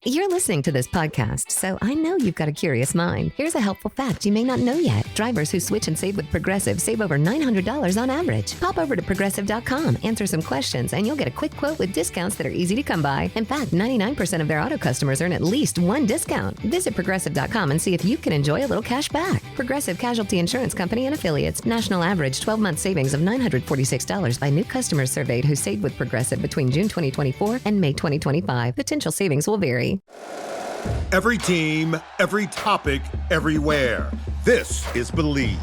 You're listening to this podcast, so I know you've got a curious mind. Here's a helpful fact you may not know yet. Drivers who switch and save with Progressive save over $900 on average. Pop over to Progressive.com, answer some questions, and you'll get a quick quote with discounts that are easy to come by. In fact, 99% of their auto customers earn at least one discount. Visit Progressive.com and see if you can enjoy a little cash back. Progressive Casualty Insurance Company and Affiliates. National average 12-month savings of $946 by new customers surveyed who saved with Progressive between June 2024 and May 2025. Potential savings will vary. Every team, every topic, everywhere. This is Believe.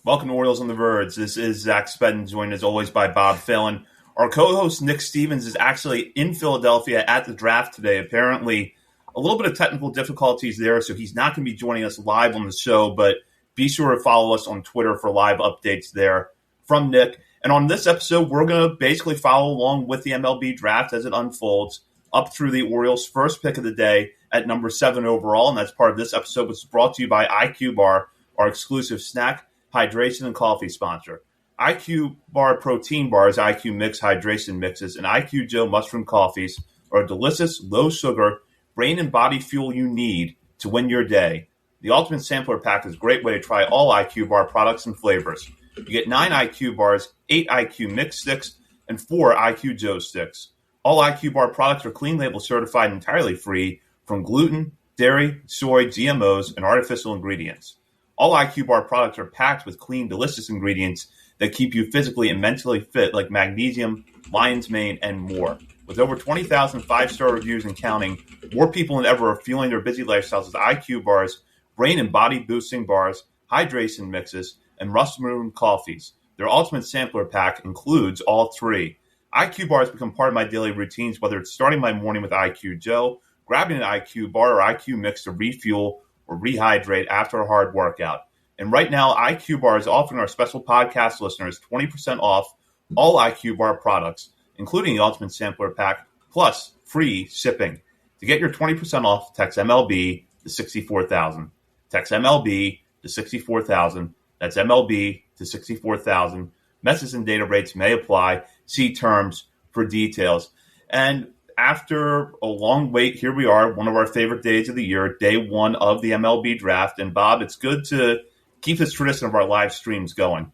Welcome to Orioles on the Verge. This is Zach Spedden, joined as always by Bob Phelan. Our co-host Nick Stevens is actually in Philadelphia at the draft today. Apparently, a little bit of technical difficulties there, so he's not going to be joining us live on the show, but be sure to follow us on Twitter for live updates there from Nick. And on this episode, we're going to basically follow along with the MLB draft as it unfolds up through the Orioles' first pick of the day at number 7 overall. And that's part of this episode, which is brought to you by IQ Bar, our exclusive snack, hydration, and coffee sponsor. IQ Bar protein bars, IQ Mix hydration mixes, and IQ Joe mushroom coffees are delicious, low-sugar, brain and body fuel you need to win your day. The Ultimate Sampler Pack is a great way to try all IQ Bar products and flavors. You get 9 IQ Bars, 8 IQ Mix sticks, and 4 IQ Joe sticks. All IQ Bar products are clean label certified and entirely free from gluten, dairy, soy, GMOs, and artificial ingredients. All IQ Bar products are packed with clean, delicious ingredients that keep you physically and mentally fit, like magnesium, lion's mane, and more. With over 20,000 5-star reviews and counting, more people than ever are fueling their busy lifestyles with IQ Bars, brain and body boosting bars, hydration mixes, and rust maroon coffees. Their Ultimate Sampler Pack includes all 3. IQ Bars become part of my daily routines, whether it's starting my morning with IQ Joe, grabbing an IQ Bar or IQ Mix to refuel or rehydrate after a hard workout. And right now, IQ Bar is offering our special podcast listeners 20% off all IQ Bar products, including the Ultimate Sampler Pack, plus free shipping. To get your 20% off, text MLB to 64,000. Text MLB to 64,000. That's MLB to 64,000. Message and data rates may apply. See terms for details. And after a long wait, here we are, one of our favorite days of the year, day 1 of the MLB draft. And Bob, it's good to keep this tradition of our live streams going.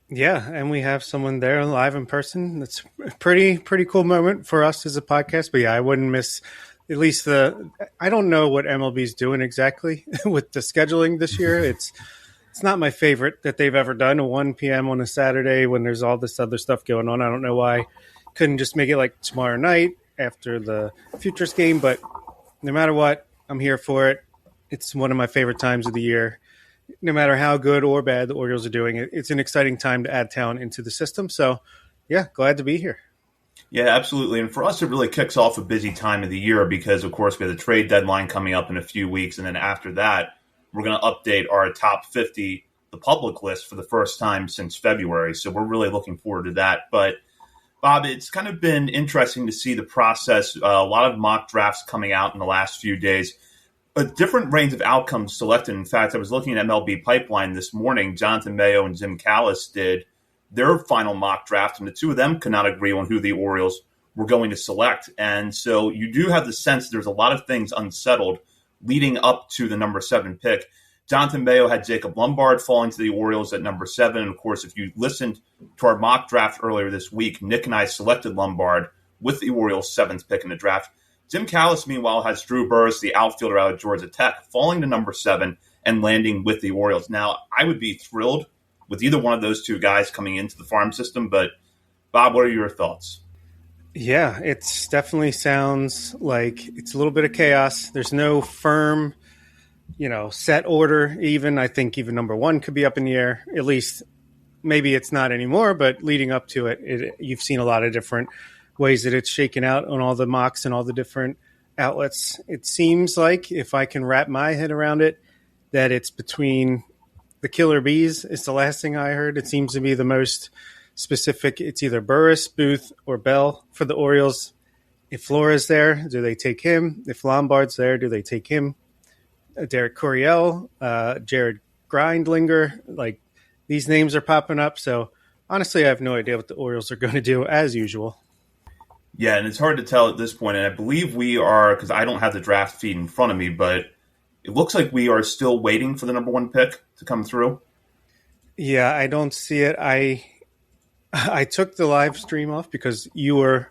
Yeah, and we have someone there live in person. That's a pretty cool moment for us as a podcast. But yeah, I wouldn't miss at least I don't know what MLB's doing exactly with the scheduling this year. It's not my favorite that they've ever done, a 1 p.m. on a Saturday when there's all this other stuff going on. I don't know why couldn't just make it like tomorrow night after the Futures game, but no matter what, I'm here for it. It's one of my favorite times of the year. No matter how good or bad the Orioles are doing, it's an exciting time to add talent into the system. So, yeah, glad to be here. Yeah, absolutely. And for us, it really kicks off a busy time of the year because, of course, we have the trade deadline coming up in a few weeks. And then after that, we're going to update our top 50, the public list, for the first time since February. So we're really looking forward to that. But, Bob, it's kind of been interesting to see the process. A lot of mock drafts coming out in the last few days. A different range of outcomes selected. In fact, I was looking at MLB Pipeline this morning. Jonathan Mayo and Jim Callis did their final mock draft, and the two of them could not agree on who the Orioles were going to select. And so you do have the sense there's a lot of things unsettled leading up to the number 7 pick. Jonathan Mayo had Jacob Lombard falling to the Orioles at number 7. And, of course, if you listened to our mock draft earlier this week, Nick and I selected Lombard with the Orioles' 7th pick in the draft. Jim Callis, meanwhile, has Drew Burress, the outfielder out of Georgia Tech, falling to number 7 and landing with the Orioles. Now, I would be thrilled with either one of those two guys coming into the farm system. But, Bob, what are your thoughts? Yeah, it definitely sounds like it's a little bit of chaos. There's no firm, set order even. I think even number 1 could be up in the air. At least maybe it's not anymore, but leading up to it, you've seen a lot of different ways that it's shaken out on all the mocks and all the different outlets. It seems like, if I can wrap my head around it, that it's between the Killer Bees is the last thing I heard. It seems to be the most specific. It's either Burris, Booth, or Bell for the Orioles. If Flores there, do they take him? If Lombard's there, do they take him? Derek Coryell, Jared Grindlinger, like these names are popping up. So honestly, I have no idea what the Orioles are going to do as usual. Yeah, and it's hard to tell at this point, and I believe we are, because I don't have the draft feed in front of me, but it looks like we are still waiting for the number one pick to come through. Yeah, I don't see it. I took the live stream off because you were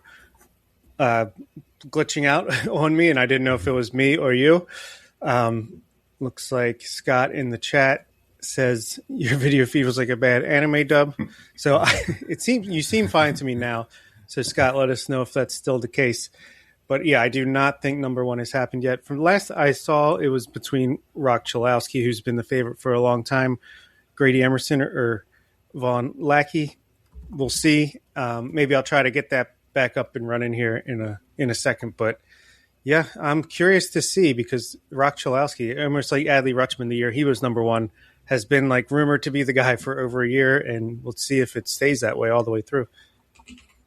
glitching out on me, and I didn't know if it was me or you. Looks like Scott in the chat says your video feed was like a bad anime dub. So you seem fine to me now. So Scott, let us know if that's still the case. But yeah, I do not think number one has happened yet. From last I saw, it was between Rock Chalowski, who's been the favorite for a long time, Grady Emerson or Vaughn Lackey. We'll see. Maybe I'll try to get that back up and running here in a second. But yeah, I'm curious to see because Rock Chalowski, almost like Adley Rutschman the year he was number one, has been like rumored to be the guy for over a year, and we'll see if it stays that way all the way through.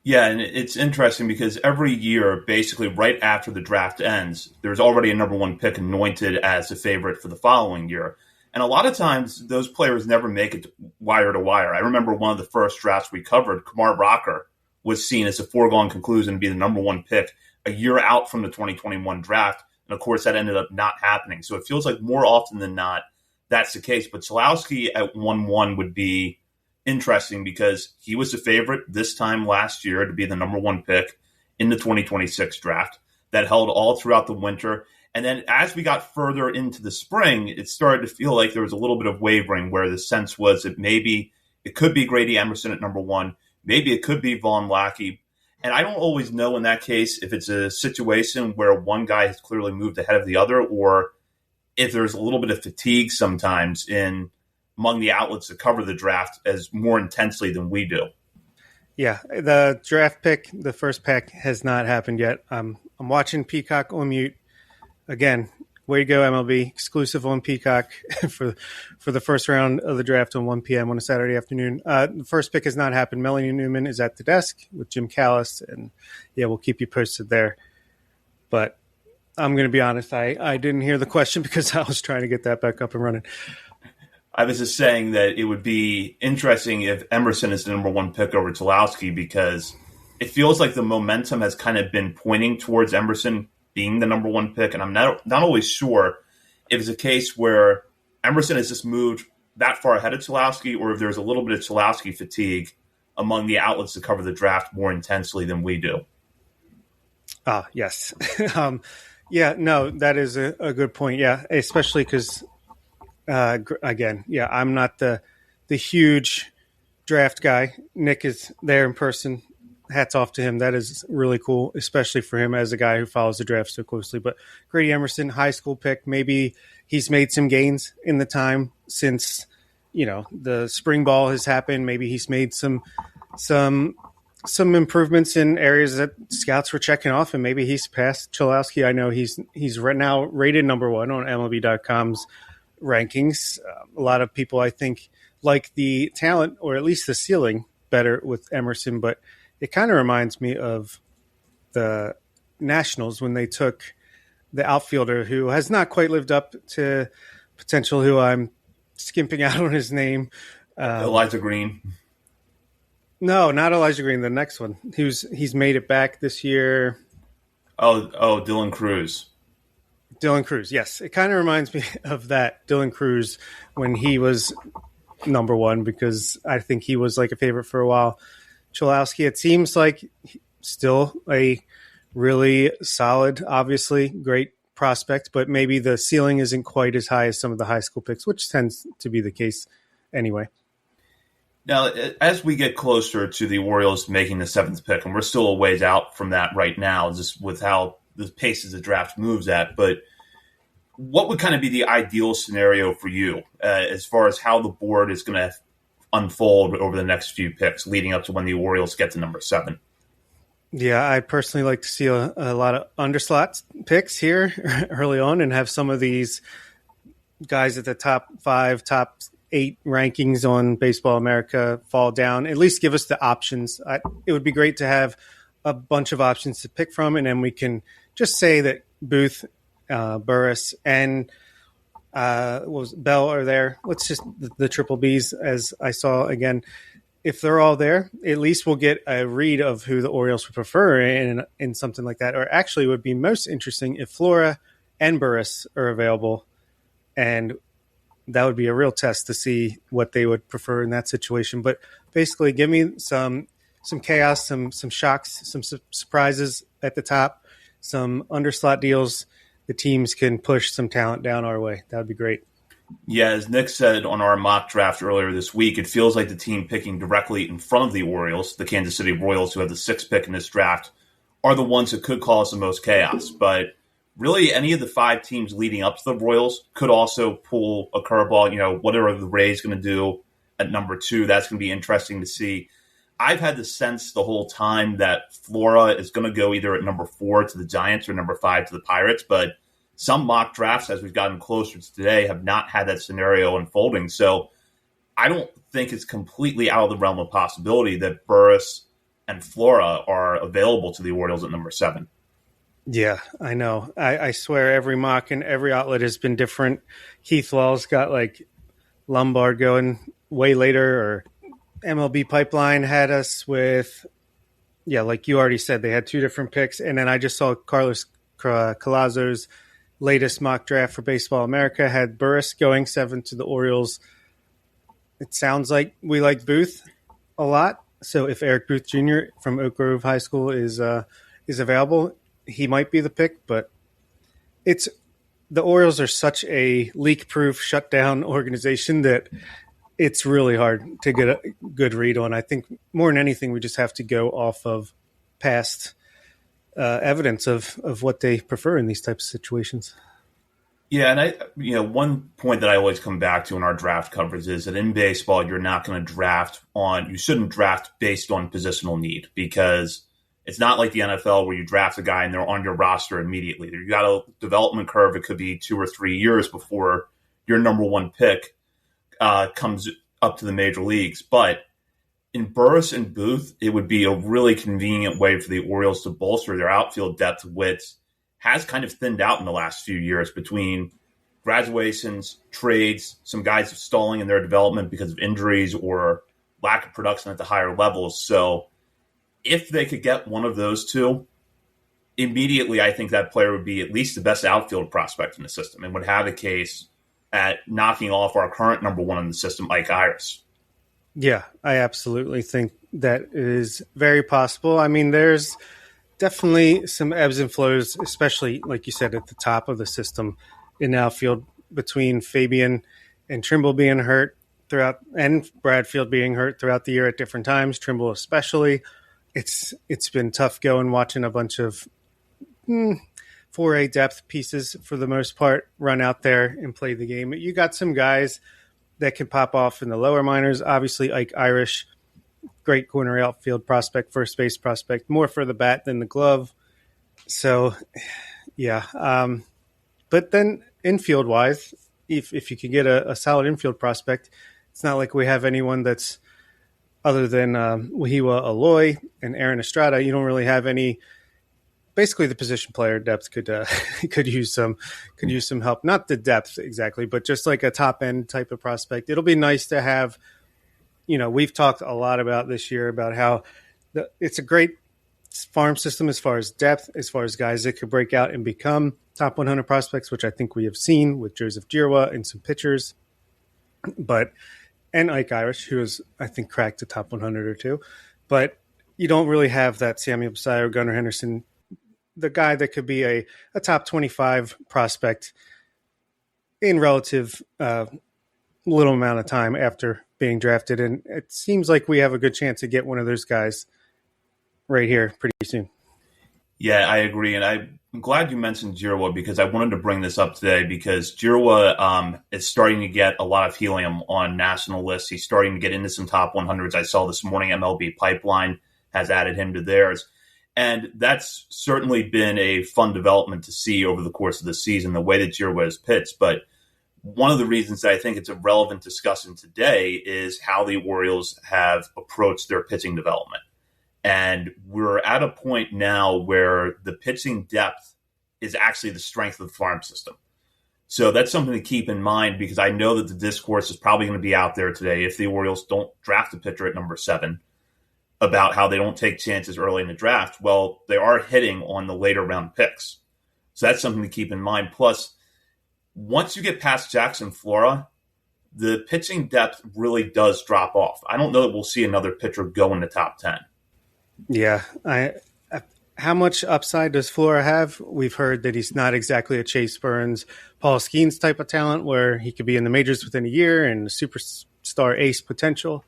Yeah, and it's interesting because every year, basically right after the draft ends, there's already a number one pick anointed as the favorite for the following year. And a lot of times, those players never make it wire to wire. I remember one of the first drafts we covered, Kumar Rocker, was seen as a foregone conclusion to be the number one pick a year out from the 2021 draft. And of course, that ended up not happening. So it feels like more often than not, that's the case. But Chalowski at 1-1 would be interesting because he was the favorite this time last year to be the number one pick in the 2026 draft. That held all throughout the winter. And then as we got further into the spring, it started to feel like there was a little bit of wavering where the sense was that maybe it could be Grady Emerson at number one. Maybe it could be Vaughn Lackey. And I don't always know in that case if it's a situation where one guy has clearly moved ahead of the other or if there's a little bit of fatigue sometimes in among the outlets that cover the draft as more intensely than we do. Yeah, the draft pick, the first pick has not happened yet. I'm watching Peacock on mute. Again, way to go, MLB. Exclusive on Peacock for the first round of the draft on 1 p.m. on a Saturday afternoon. The first pick has not happened. Melanie Newman is at the desk with Jim Callis, and yeah, we'll keep you posted there. But I'm going to be honest, I didn't hear the question because I was trying to get that back up and running. I was just saying that it would be interesting if Emerson is the number one pick over Chalowski because it feels like the momentum has kind of been pointing towards Emerson being the number one pick, and I'm not always sure if it's a case where Emerson has just moved that far ahead of Chalowski or if there's a little bit of Chalowski fatigue among the outlets that cover the draft more intensely than we do. Yes. Yeah, no, that is a good point. Yeah, especially because, again, yeah, I'm not the huge draft guy. Nick is there in person. Hats off to him. That is really cool, especially for him as a guy who follows the draft so closely. But Grady Emerson, high school pick, maybe he's made some gains in the time since, the spring ball has happened. Maybe he's made some improvements in areas that scouts were checking off, and maybe he's passed Chalowski. I know he's right now rated number one on MLB.com's rankings. A lot of people, I think, like the talent or at least the ceiling better with Emerson, but it kind of reminds me of the Nationals when they took the outfielder who has not quite lived up to potential, who I'm skimping out on his name. Elijah Green. No, not Elijah Green. The next one. He's made it back this year. Oh, Dylan Cruz. Dylan Cruz, yes. It kind of reminds me of that, Dylan Cruz, when he was number one, because I think he was like a favorite for a while. Chalowski, it seems like still a really solid, obviously great prospect, but maybe the ceiling isn't quite as high as some of the high school picks, which tends to be the case anyway. Now, as we get closer to the Orioles making the seventh pick, and we're still a ways out from that right now, just with how the pace of the draft moves at, but what would kind of be the ideal scenario for you as far as how the board is going to unfold over the next few picks leading up to when the Orioles get to number 7? Yeah, I personally like to see a lot of underslot picks here early on and have some of these guys at the top 5, top 8 rankings on Baseball America fall down. At least give us the options. It would be great to have a bunch of options to pick from, and then we can just say that Booth, Burris, and Bell are there. Let's just the triple Bs, as I saw again. if they're all there, at least we'll get a read of who the Orioles would prefer in something like that. Or actually, it would be most interesting if Flora and Burris are available, and that would be a real test to see what they would prefer in that situation. But basically, give me some chaos, some shocks, some surprises at the top, some underslot deals. The teams can push some talent down our way. That would be great. Yeah, as Nick said on our mock draft earlier this week, it feels like the team picking directly in front of the Orioles, the Kansas City Royals, who have the 6th pick in this draft, are the ones that could cause the most chaos. But really, any of the 5 teams leading up to the Royals could also pull a curveball. What are the Rays going to do at number 2? That's going to be interesting to see. I've had the sense the whole time that Flora is going to go either at number 4 to the Giants or number 5 to the Pirates, but some mock drafts, as we've gotten closer to today, have not had that scenario unfolding. So I don't think it's completely out of the realm of possibility that Burris and Flora are available to the Orioles at number 7. Yeah, I know. I swear every mock and every outlet has been different. Keith Law's got like Lombard going way later, or MLB Pipeline had us with, like you already said, they had 2 different picks. And then I just saw Carlos Colazo's latest mock draft for Baseball America had Burris going 7 to the Orioles. It sounds like we like Booth a lot. So if Eric Booth Jr. from Oak Grove High School is available, he might be the pick. But the Orioles are such a leak-proof, shutdown organization that it's really hard to get a good read on. I think more than anything, we just have to go off of past evidence of what they prefer in these types of situations. Yeah, and one point that I always come back to in our draft coverage is that in baseball, you're not going to you shouldn't draft based on positional need, because it's not like the NFL where you draft a guy and they're on your roster immediately. You got a development curve. It could be 2 or 3 years before your number 1 pick comes up to the major leagues. But in Burris and Booth, it would be a really convenient way for the Orioles to bolster their outfield depth, which has kind of thinned out in the last few years between graduations, trades, some guys stalling in their development because of injuries or lack of production at the higher levels. So if they could get one of those 2, immediately I think that player would be at least the best outfield prospect in the system and would have a case at knocking off our current number 1 in the system, Ike Iris. Yeah, I absolutely think that is very possible. I mean, there's definitely some ebbs and flows, especially, like you said, at the top of the system in outfield between Fabian and Trimble being hurt throughout, and Bradfield being hurt throughout the year at different times, Trimble especially. It's been tough going, watching a bunch of 4A depth pieces for the most part run out there and play the game. You got some guys that can pop off in the lower minors. Obviously, Ike Irish, great corner outfield prospect, first base prospect, more for the bat than the glove. So, yeah. But then infield-wise, if you can get a solid infield prospect, it's not like we have anyone that's other than Wahiwa Aloy and Aaron Estrada. You don't really have any. Basically, the position player depth could use some help. Not the depth exactly, but just like a top end type of prospect. It'll be nice to have. We've talked a lot about this year about how it's a great farm system as far as depth, as far as guys that could break out and become top 100 prospects, which I think we have seen with Joseph Jirwa and some pitchers. And Ike Irish, who has, I think, cracked the top 100 or 2. But you don't really have that Samuel Basallo or Gunnar Henderson, the guy that could be a top 25 prospect in relative little amount of time after being drafted. And it seems like we have a good chance to get one of those guys right here pretty soon. Yeah, I agree. And I'm glad you mentioned Jirwa, because I wanted to bring this up today because Jirwa is starting to get a lot of helium on national lists. He's starting to get into some top 100s. I saw this morning MLB Pipeline has added him to theirs. And that's certainly been a fun development to see over the course of the season, the way that Jirwa has pitched. But one of the reasons that I think it's a relevant discussion today is how the Orioles have approached their pitching development. And we're at a point now where the pitching depth is actually the strength of the farm system. So that's something to keep in mind, because I know that the discourse is probably going to be out there today if the Orioles don't draft a pitcher at number 7 about how they don't take chances early in the draft. Well, they are hitting on the later round picks. So that's something to keep in mind. Plus, once you get past Jackson Flora, the pitching depth really does drop off. I don't know that we'll see another pitcher go in the top 10. Yeah. How much upside does Flora have? We've heard that he's not exactly a Chase Burns, Paul Skeens type of talent where he could be in the majors within a year and superstar ace potential.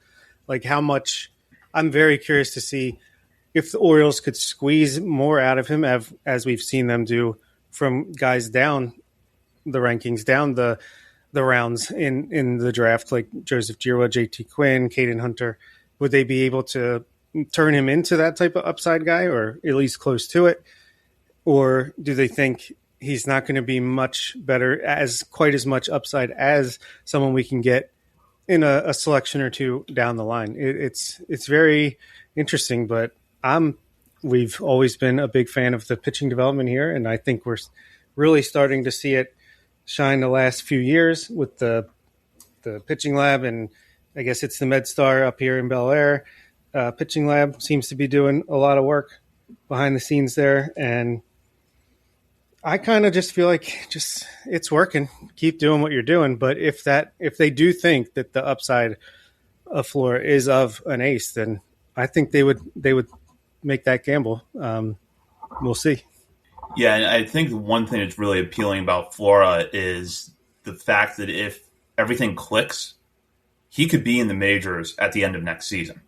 Like how much – I'm very curious to see if the Orioles could squeeze more out of him as we've seen them do from guys down the rankings, down the rounds in the draft, like Joseph Giroux, JT Quinn, Caden Hunter. Would they be able to turn him into that type of upside guy, or at least close to it? Or do they think he's not going to be much better, as quite as much upside as someone we can get in a selection or two down the line? It's very interesting, but we've always been a big fan of the pitching development here, and I think we're really starting to see it shine the last few years with the pitching lab, and I guess it's the MedStar up here in Bel Air. Pitching lab seems to be doing a lot of work behind the scenes there, and I kind of just feel like it's working. Keep doing what you're doing, but if they do think that the upside of Flora is of an ace, then I think they would make that gamble. We'll see. Yeah, and I think the one thing that's really appealing about Flora is the fact that if everything clicks, he could be in the majors at the end of next season.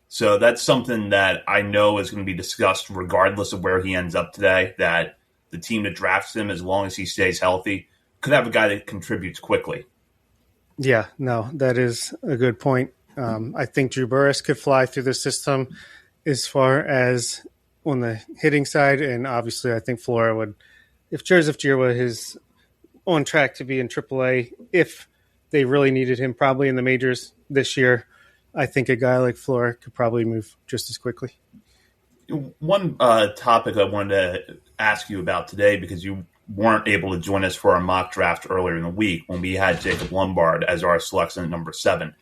So that's something that I know is going to be discussed regardless of where he ends up today, that the team that drafts him, as long as he stays healthy, could have a guy that contributes quickly. Yeah, no, that is a good point. I think Drew Burress could fly through the system as far as on the hitting side, and obviously I think Flora would, if Joseph Giroux is on track to be in AAA, if they really needed him probably in the majors this year, I think a guy like Flora could probably move just as quickly. One topic I wanted to ask you about today, because you weren't able to join us for our mock draft earlier in the week when we had Jacob Lombard as our selection at number 7.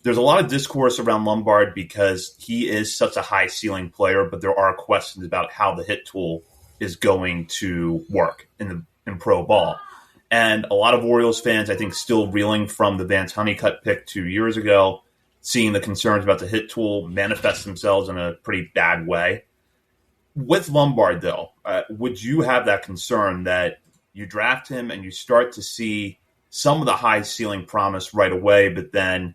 There's a lot of discourse around Lombard because he is such a high ceiling player, but there are questions about how the hit tool is going to work in pro ball. And a lot of Orioles fans, I think, still reeling from the Vance Honeycutt pick 2 years ago, seeing the concerns about the hit tool manifest themselves in a pretty bad way. With Lombard, though, would you have that concern that you draft him and you start to see some of the high ceiling promise right away, but then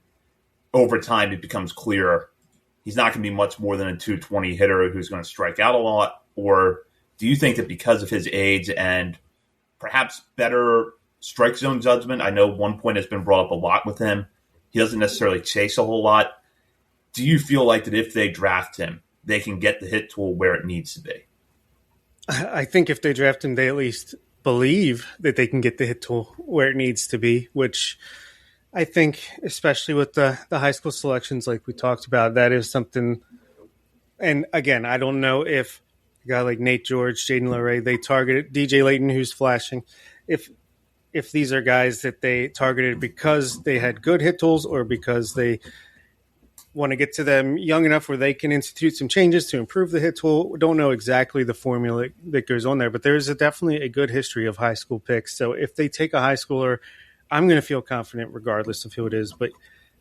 over time it becomes clear he's not going to be much more than a 220 hitter who's going to strike out a lot? Or do you think that because of his age and perhaps better strike zone judgment, I know one point has been brought up a lot with him, he doesn't necessarily chase a whole lot. Do you feel like that if they draft him, they can get the hit tool where it needs to be? I think if they draft him, they at least believe that they can get the hit tool where it needs to be, which I think, especially with the high school selections like we talked about, that is something. And again, I don't know if a guy like Nate George, Jaden LeRae, they targeted DJ Layton, who's flashing. If these are guys that they targeted because they had good hit tools or because they want to get to them young enough where they can institute some changes to improve the hit tool. We don't know exactly the formula that goes on there, but there's definitely a good history of high school picks. So if they take a high schooler, I'm going to feel confident regardless of who it is. But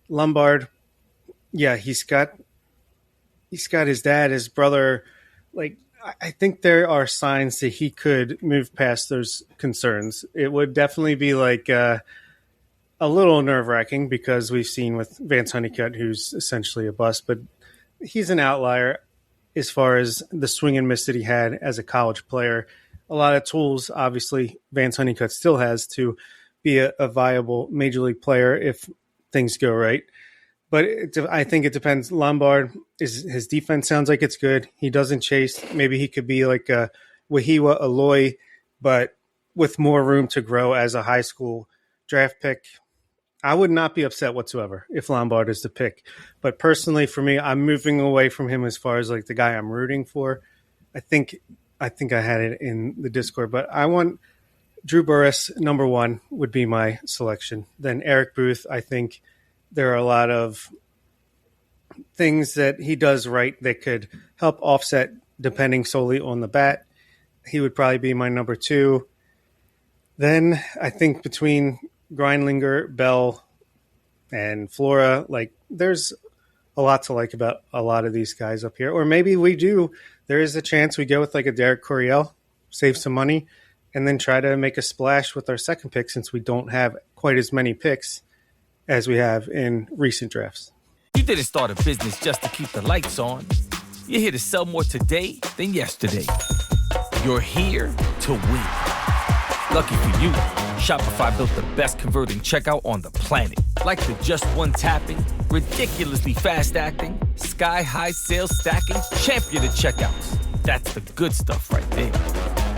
Lombard, yeah, he's got his dad, his brother. Like, I think there are signs that he could move past those concerns. It would definitely be like a little nerve-wracking because we've seen with Vance Honeycutt, who's essentially a bust, but he's an outlier as far as the swing and miss that he had as a college player. A lot of tools, obviously, Vance Honeycutt still has to be a viable major league player if things go right. But I think it depends. Lombard, his defense sounds like it's good. He doesn't chase. Maybe he could be like a Wahiwa Aloy, but with more room to grow as a high school draft pick. I would not be upset whatsoever if Lombard is the pick. But personally, for me, I'm moving away from him as far as like the guy I'm rooting for. I think I had it in the Discord, but I want Drew Burress, number one, would be my selection. Then Eric Booth, I think there are a lot of things that he does right that could help offset depending solely on the bat. He would probably be my number two. Then I think between Grindlinger, Bell, and Flora, like there's a lot to like about a lot of these guys up here. Or maybe there is a chance we go with like a Derek Coryell, save some money, and then try to make a splash with our second pick since we don't have quite as many picks as we have in recent drafts. You didn't start a business just to keep the lights on. You're here to sell more today than yesterday. You're here to win. Lucky for you, Shopify built the best converting checkout on the planet. Like the just one tapping, ridiculously fast acting, sky-high sales stacking, champion of checkouts. That's the good stuff right there.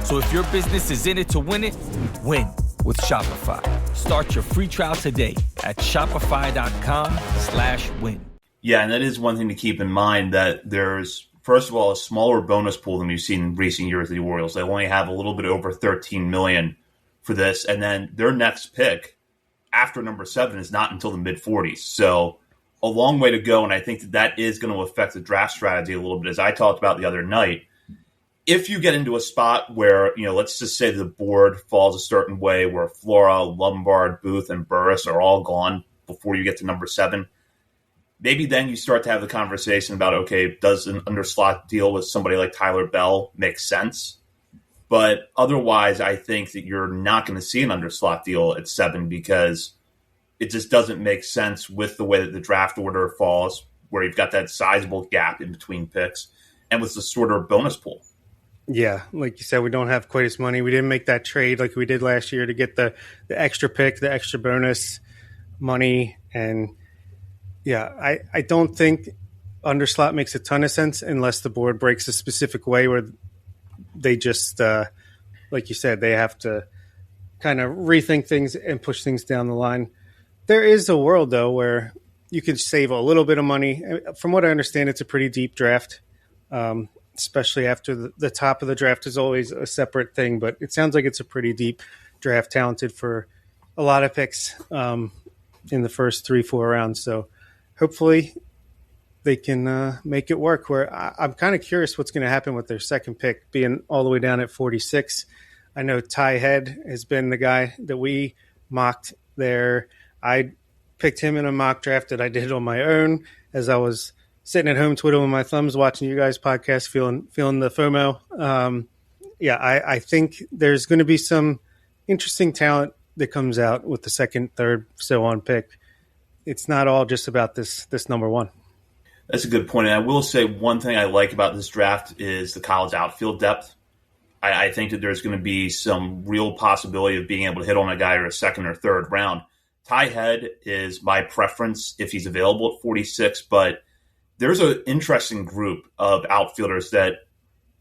So if your business is in it to win it, win with Shopify. Start your free trial today at shopify.com/win. Yeah, and that is one thing to keep in mind, that there's, first of all, a smaller bonus pool than we've seen in recent years of the Orioles. They only have a little bit over $13 million for this, and then their next pick after number 7 is not until the mid-40s. So a long way to go, and I think that is going to affect the draft strategy a little bit, as I talked about the other night. If you get into a spot where, let's just say the board falls a certain way where Flora, Lombard, Booth, and Burris are all gone before you get to number 7, maybe then you start to have the conversation about, okay, does an underslot deal with somebody like Tyler Bell make sense? But otherwise, I think that you're not going to see an underslot deal at 7 because it just doesn't make sense with the way that the draft order falls, where you've got that sizable gap in between picks and with the shorter bonus pool. Yeah, like you said, we don't have quite as money. We didn't make that trade like we did last year to get the extra pick, the extra bonus money. And yeah, I don't think underslot makes a ton of sense unless the board breaks a specific way where they just, like you said, they have to kind of rethink things and push things down the line. There is a world, though, where you can save a little bit of money. From what I understand, it's a pretty deep draft. Especially after the top of the draft is always a separate thing, but it sounds like it's a pretty deep draft, talented for a lot of picks in the first 3-4 rounds. So hopefully they can make it work. Where I'm kind of curious what's going to happen with their second pick being all the way down at 46. I know Ty Head has been the guy that we mocked there. I picked him in a mock draft that I did on my own as I was sitting at home twiddling my thumbs, watching you guys' podcast, feeling the FOMO. I think there's going to be some interesting talent that comes out with the second, third, so on pick. It's not all just about this number 1. That's a good point. And I will say one thing I like about this draft is the college outfield depth. I think that there's going to be some real possibility of being able to hit on a guy or a second or third round. Ty Head is my preference if he's available at 46, but there's an interesting group of outfielders that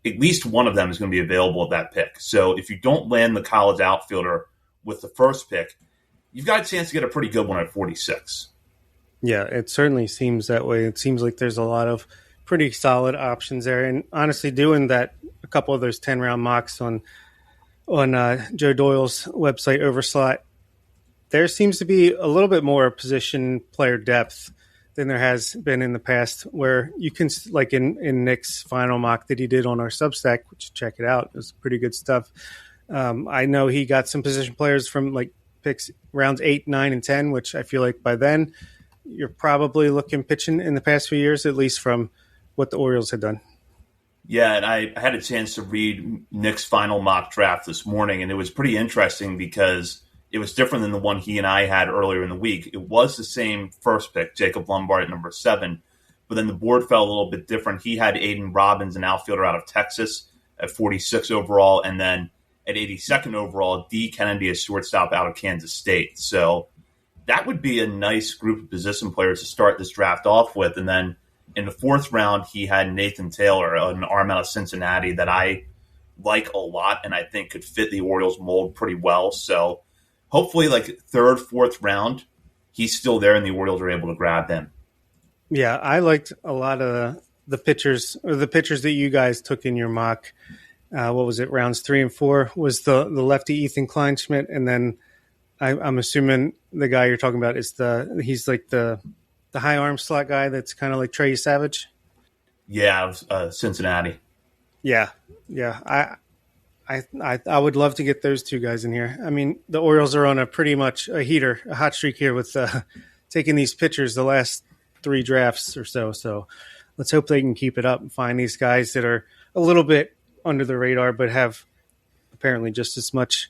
at least one of them is going to be available at that pick. So if you don't land the college outfielder with the first pick, you've got a chance to get a pretty good one at 46. Yeah, it certainly seems that way. It seems like there's a lot of pretty solid options there. And honestly, doing that, a couple of those 10-round mocks on Joe Doyle's website, Overslot, there seems to be a little bit more position player depth than there has been in the past, where you can, like in Nick's final mock that he did on our Substack, which check it out. It was pretty good stuff. I know he got some position players from like picks rounds 8, 9, and 10, which I feel like by then you're probably looking pitching in the past few years, at least from what the Orioles had done. Yeah, and I had a chance to read Nick's final mock draft this morning, and it was pretty interesting because it was different than the one he and I had earlier in the week. It was the same first pick, Jacob Lombard at number 7, but then the board fell a little bit different. He had Aiden Robbins, an outfielder out of Texas, at 46 overall, and then at 82nd overall, D. Kennedy, a shortstop out of Kansas State. So that would be a nice group of position players to start this draft off with. And then in the 4th round, he had Nathan Taylor, an arm out of Cincinnati that I like a lot and I think could fit the Orioles mold pretty well. So hopefully, like 3rd, 4th round, he's still there and the Orioles are able to grab him. Yeah, I liked a lot of the pitchers that you guys took in your mock. what was it? Rounds 3 and 4 was the lefty Ethan Kleinschmidt, and then I'm assuming the guy you're talking about is he's like the high arm slot guy that's kind of like Trey Savage. Yeah, Cincinnati. Yeah. I would love to get those two guys in here. I mean, the Orioles are on a pretty much a hot streak here with taking these pitchers the last 3 drafts or so. So let's hope they can keep it up and find these guys that are a little bit under the radar, but have apparently just as much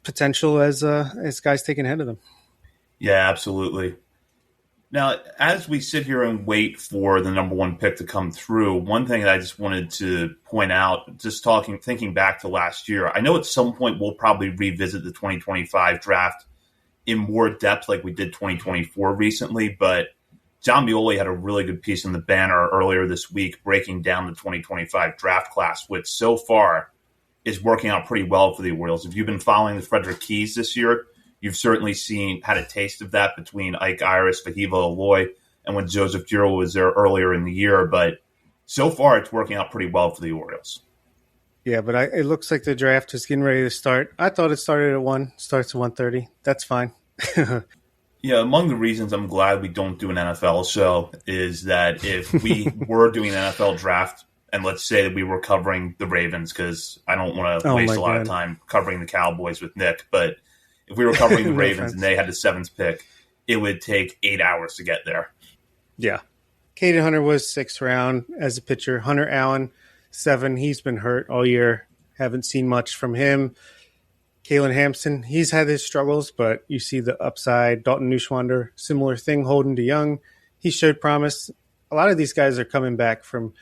potential as guys taken ahead of them. Yeah, absolutely. Now, as we sit here and wait for the number 1 pick to come through, one thing that I just wanted to point out, thinking back to last year, I know at some point we'll probably revisit the 2025 draft in more depth like we did 2024 recently, but John Mioli had a really good piece in the Banner earlier this week breaking down the 2025 draft class, which so far is working out pretty well for the Orioles. If you've been following the Frederick Keys this year, you've certainly had a taste of that between Ike Iris, Fahiva Aloy, and when Joseph Giroux was there earlier in the year. But so far, it's working out pretty well for the Orioles. Yeah, but it looks like the draft is getting ready to start. I thought it started at 1, starts at 1:30. That's fine. Yeah, among the reasons I'm glad we don't do an NFL show is that if we were doing an NFL draft, and let's say that we were covering the Ravens, because I don't want to waste a lot of time covering the Cowboys with Nick, but if we were covering the Ravens and they had the 7th pick, it would take 8 hours to get there. Yeah. Caden Hunter was 6th round as a pitcher. Hunter Allen, 7. He's been hurt all year. Haven't seen much from him. Kalen Hampson, he's had his struggles, but you see the upside. Dalton Neuschwander, similar thing. Holden DeYoung, he showed promise. A lot of these guys are coming back from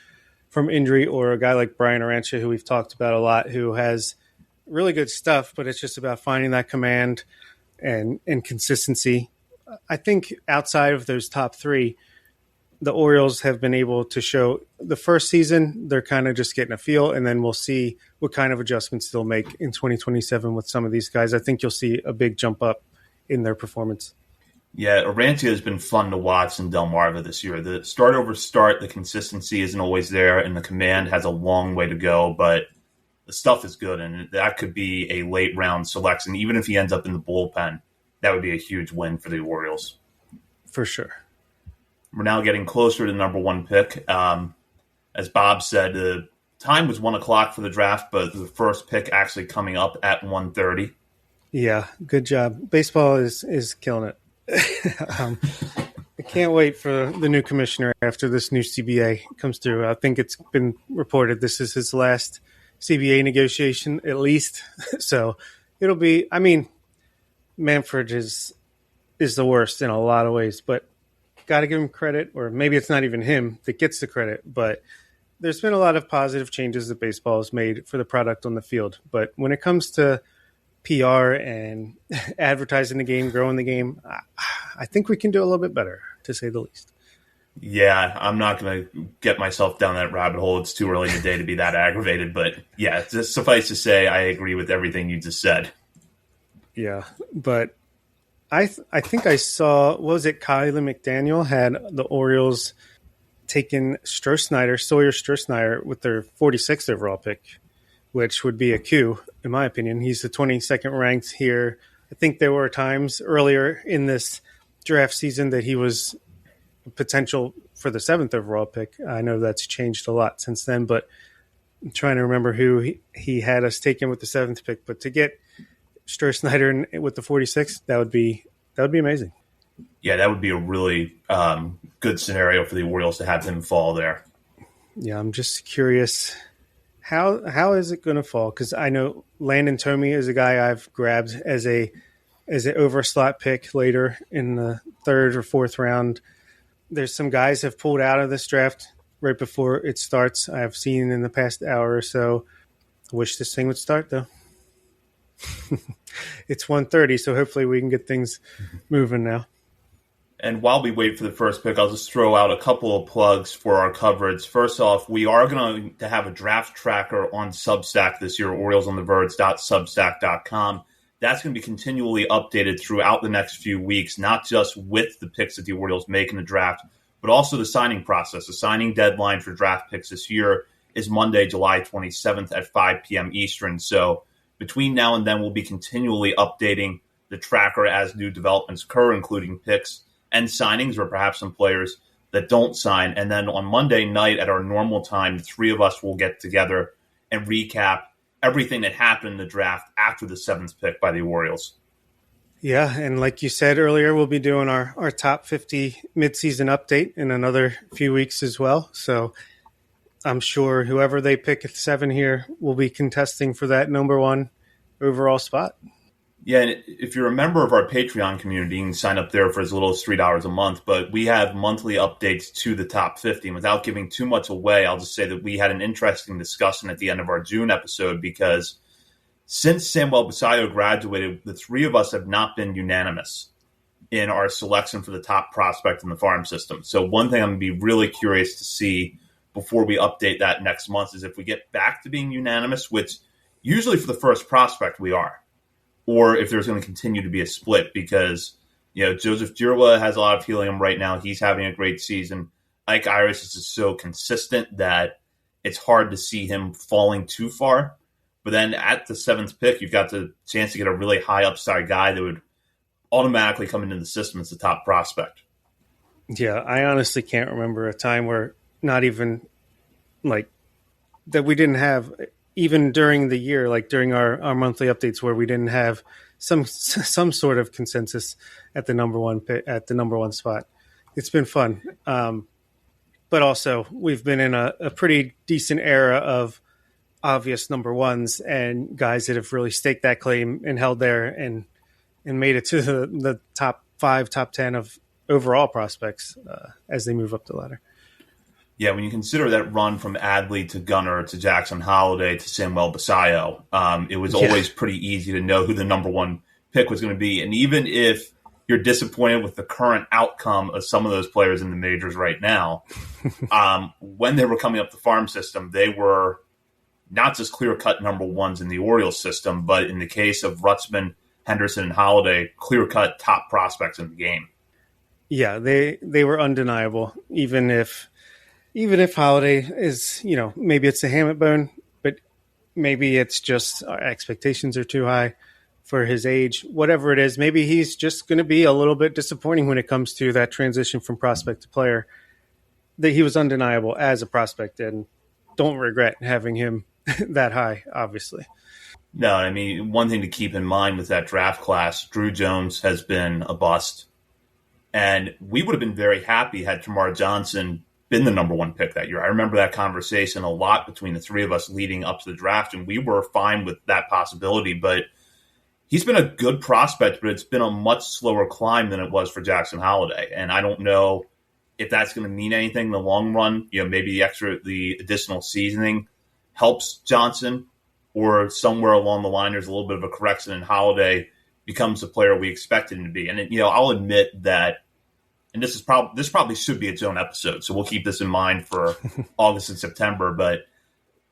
injury, or a guy like Brian Arancha, who we've talked about a lot, who has really good stuff, but it's just about finding that command and consistency. I think outside of those top 3, the Orioles have been able to show the first season, they're kind of just getting a feel, and then we'll see what kind of adjustments they'll make in 2027 with some of these guys. I think you'll see a big jump up in their performance. Yeah, Arantia has been fun to watch in Delmarva this year. The start over start, the consistency isn't always there, and the command has a long way to go, but the stuff is good, and that could be a late round selection. Even if he ends up in the bullpen, that would be a huge win for the Orioles. For sure. We're now getting closer to the number 1 pick. As Bob said, the time was 1 o'clock for the draft, but the first pick actually coming up at 1:30. Yeah, good job. Baseball is killing it. I can't wait for the new commissioner after this new CBA comes through. I think it's been reported this is his last CBA negotiation, at least. So it'll be, I mean, Manfred is the worst in a lot of ways, but got to give him credit, or maybe it's not even him that gets the credit, but there's been a lot of positive changes that baseball has made for the product on the field. But when it comes to PR and advertising the game, growing the game, I think we can do a little bit better, to say the least. Yeah, I'm not going to get myself down that rabbit hole. It's too early in the day to be that aggravated. But yeah, just suffice to say, I agree with everything you just said. Yeah, but I think I saw, what was it, Kylie McDaniel had the Orioles taking Sawyer Strohsnyder with their 46th overall pick, which would be a coup, in my opinion. He's the 22nd ranked here. I think there were times earlier in this draft season that he was potential for the 7th overall pick. I know that's changed a lot since then, but I'm trying to remember who he had us taken with the 7th pick. But to get Strohsnyder with the 46th, that would be amazing. Yeah, that would be a really good scenario for the Orioles to have him fall there. Yeah, I'm just curious, how is it going to fall? Because I know Landon Tomey is a guy I've grabbed as an overslot pick later in the 3rd or 4th round. There's some guys have pulled out of this draft right before it starts. I've seen in the past hour or so. I wish this thing would start, though. It's 1:30, so hopefully we can get things moving now. And while we wait for the first pick, I'll just throw out a couple of plugs for our coverage. First off, we are going to have a draft tracker on Substack this year, oriolesontheverge.substack.com. That's going to be continually updated throughout the next few weeks, not just with the picks that the Orioles make in the draft, but also the signing process. The signing deadline for draft picks this year is Monday, July 27th at 5 p.m. Eastern. So between now and then, we'll be continually updating the tracker as new developments occur, including picks and signings, or perhaps some players that don't sign. And then on Monday night at our normal time, the three of us will get together and recap everything that happened in the draft after the 7th pick by the Orioles. Yeah, and like you said earlier, we'll be doing our top 50 midseason update in another few weeks as well. So I'm sure whoever they pick at 7 here will be contesting for that number 1 overall spot. Yeah, and if you're a member of our Patreon community, you can sign up there for as little as $3 a month. But we have monthly updates to the top 50. And without giving too much away, I'll just say that we had an interesting discussion at the end of our June episode, because since Samuel Basallo graduated, the three of us have not been unanimous in our selection for the top prospect in the farm system. So one thing I'm going to be really curious to see before we update that next month is if we get back to being unanimous, which usually for the first prospect we are, or if there's going to continue to be a split, because Joseph Girla has a lot of helium right now. He's having a great season. Ike Iris is just so consistent that it's hard to see him falling too far. But then at the 7th pick, you've got the chance to get a really high upside guy that would automatically come into the system as the top prospect. Yeah, I honestly can't remember a time where not even like that we didn't have, even during the year, like during our monthly updates, where we didn't have some sort of consensus at the number 1 pick, at the number 1 spot. It's been fun. But also we've been in a pretty decent era of obvious number 1s and guys that have really staked that claim and held there and made it to the top 5, top 10 of overall prospects as they move up the ladder. Yeah, when you consider that run from Adley to Gunnar to Jackson Holliday to Samuel Basallo, it was always pretty easy to know who the number 1 pick was going to be. And even if you're disappointed with the current outcome of some of those players in the majors right now, when they were coming up the farm system, they were not just clear-cut number 1s in the Orioles system, but in the case of Rutzman, Henderson, and Holliday, clear-cut top prospects in the game. Yeah, they were undeniable, even if Holliday is, maybe it's a hammock bone, but maybe it's just our expectations are too high for his age. Whatever it is, maybe he's just going to be a little bit disappointing when it comes to that transition from prospect to player. That he was undeniable as a prospect, and don't regret having him that high, obviously. No, I mean, one thing to keep in mind with that draft class, Drew Jones has been a bust. And we would have been very happy had Tamar Johnson been the number 1 pick that year. I remember that conversation a lot between the three of us leading up to the draft, and we were fine with that possibility. But he's been a good prospect, but it's been a much slower climb than it was for Jackson Holliday. And I don't know if that's going to mean anything in the long run. Maybe the additional seasoning helps Johnson, or somewhere along the line there's a little bit of a correction and Holliday becomes the player we expected him to be. And I'll admit that, and this probably should be its own episode, so we'll keep this in mind for August and September. But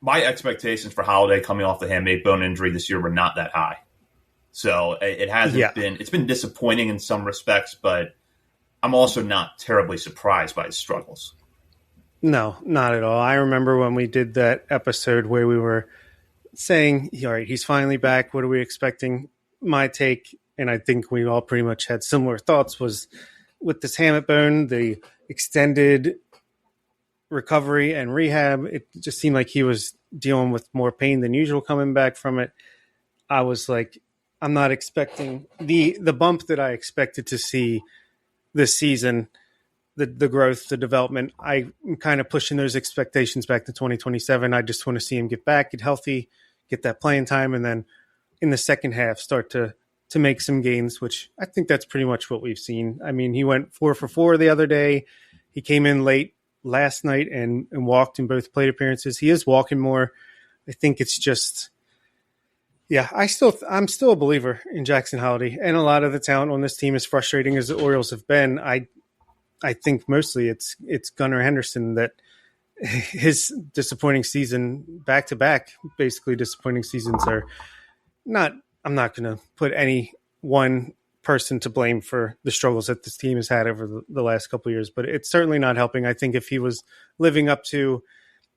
my expectations for Holliday coming off the hamate bone injury this year were not that high. So it hasn't been. It's been disappointing in some respects, but I'm also not terribly surprised by his struggles. No, not at all. I remember when we did that episode where we were saying, all right, he's finally back. What are we expecting? My take, and I think we all pretty much had similar thoughts, was with this hammock bone, the extended recovery and rehab, it just seemed like he was dealing with more pain than usual coming back from it. I was like, I'm not expecting the bump that I expected to see this season, the growth, the development. I'm kind of pushing those expectations back to 2027. I just want to see him get back, get healthy, get that playing time, and then in the second half start to make some gains, which I think that's pretty much what we've seen. I mean, he went 4 for 4 the other day. He came in late last night and walked in both plate appearances. He is walking more. I think it's just, yeah, I'm still a believer in Jackson Holliday, and a lot of the talent on this team, as frustrating as the Orioles have been. I think mostly it's Gunnar Henderson that his disappointing season, back-to-back basically disappointing seasons are not. I'm not going to put any one person to blame for the struggles that this team has had over the last couple of years, but it's certainly not helping. I think if he was living up to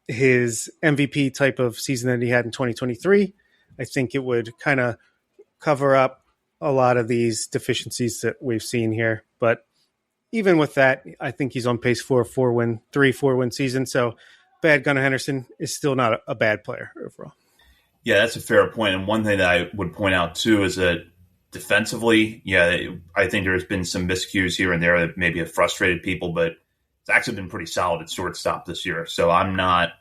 his MVP type of season that he had in 2023. I think it would kind of cover up a lot of these deficiencies that we've seen here. But even with that, I think he's on pace for a 3-4-win season. So bad Gunnar Henderson is still not a bad player overall. Yeah, that's a fair point. And one thing that I would point out, too, is that defensively, I think there's been some miscues here and there that maybe have frustrated people, but it's actually been pretty solid at shortstop this year. So I'm not,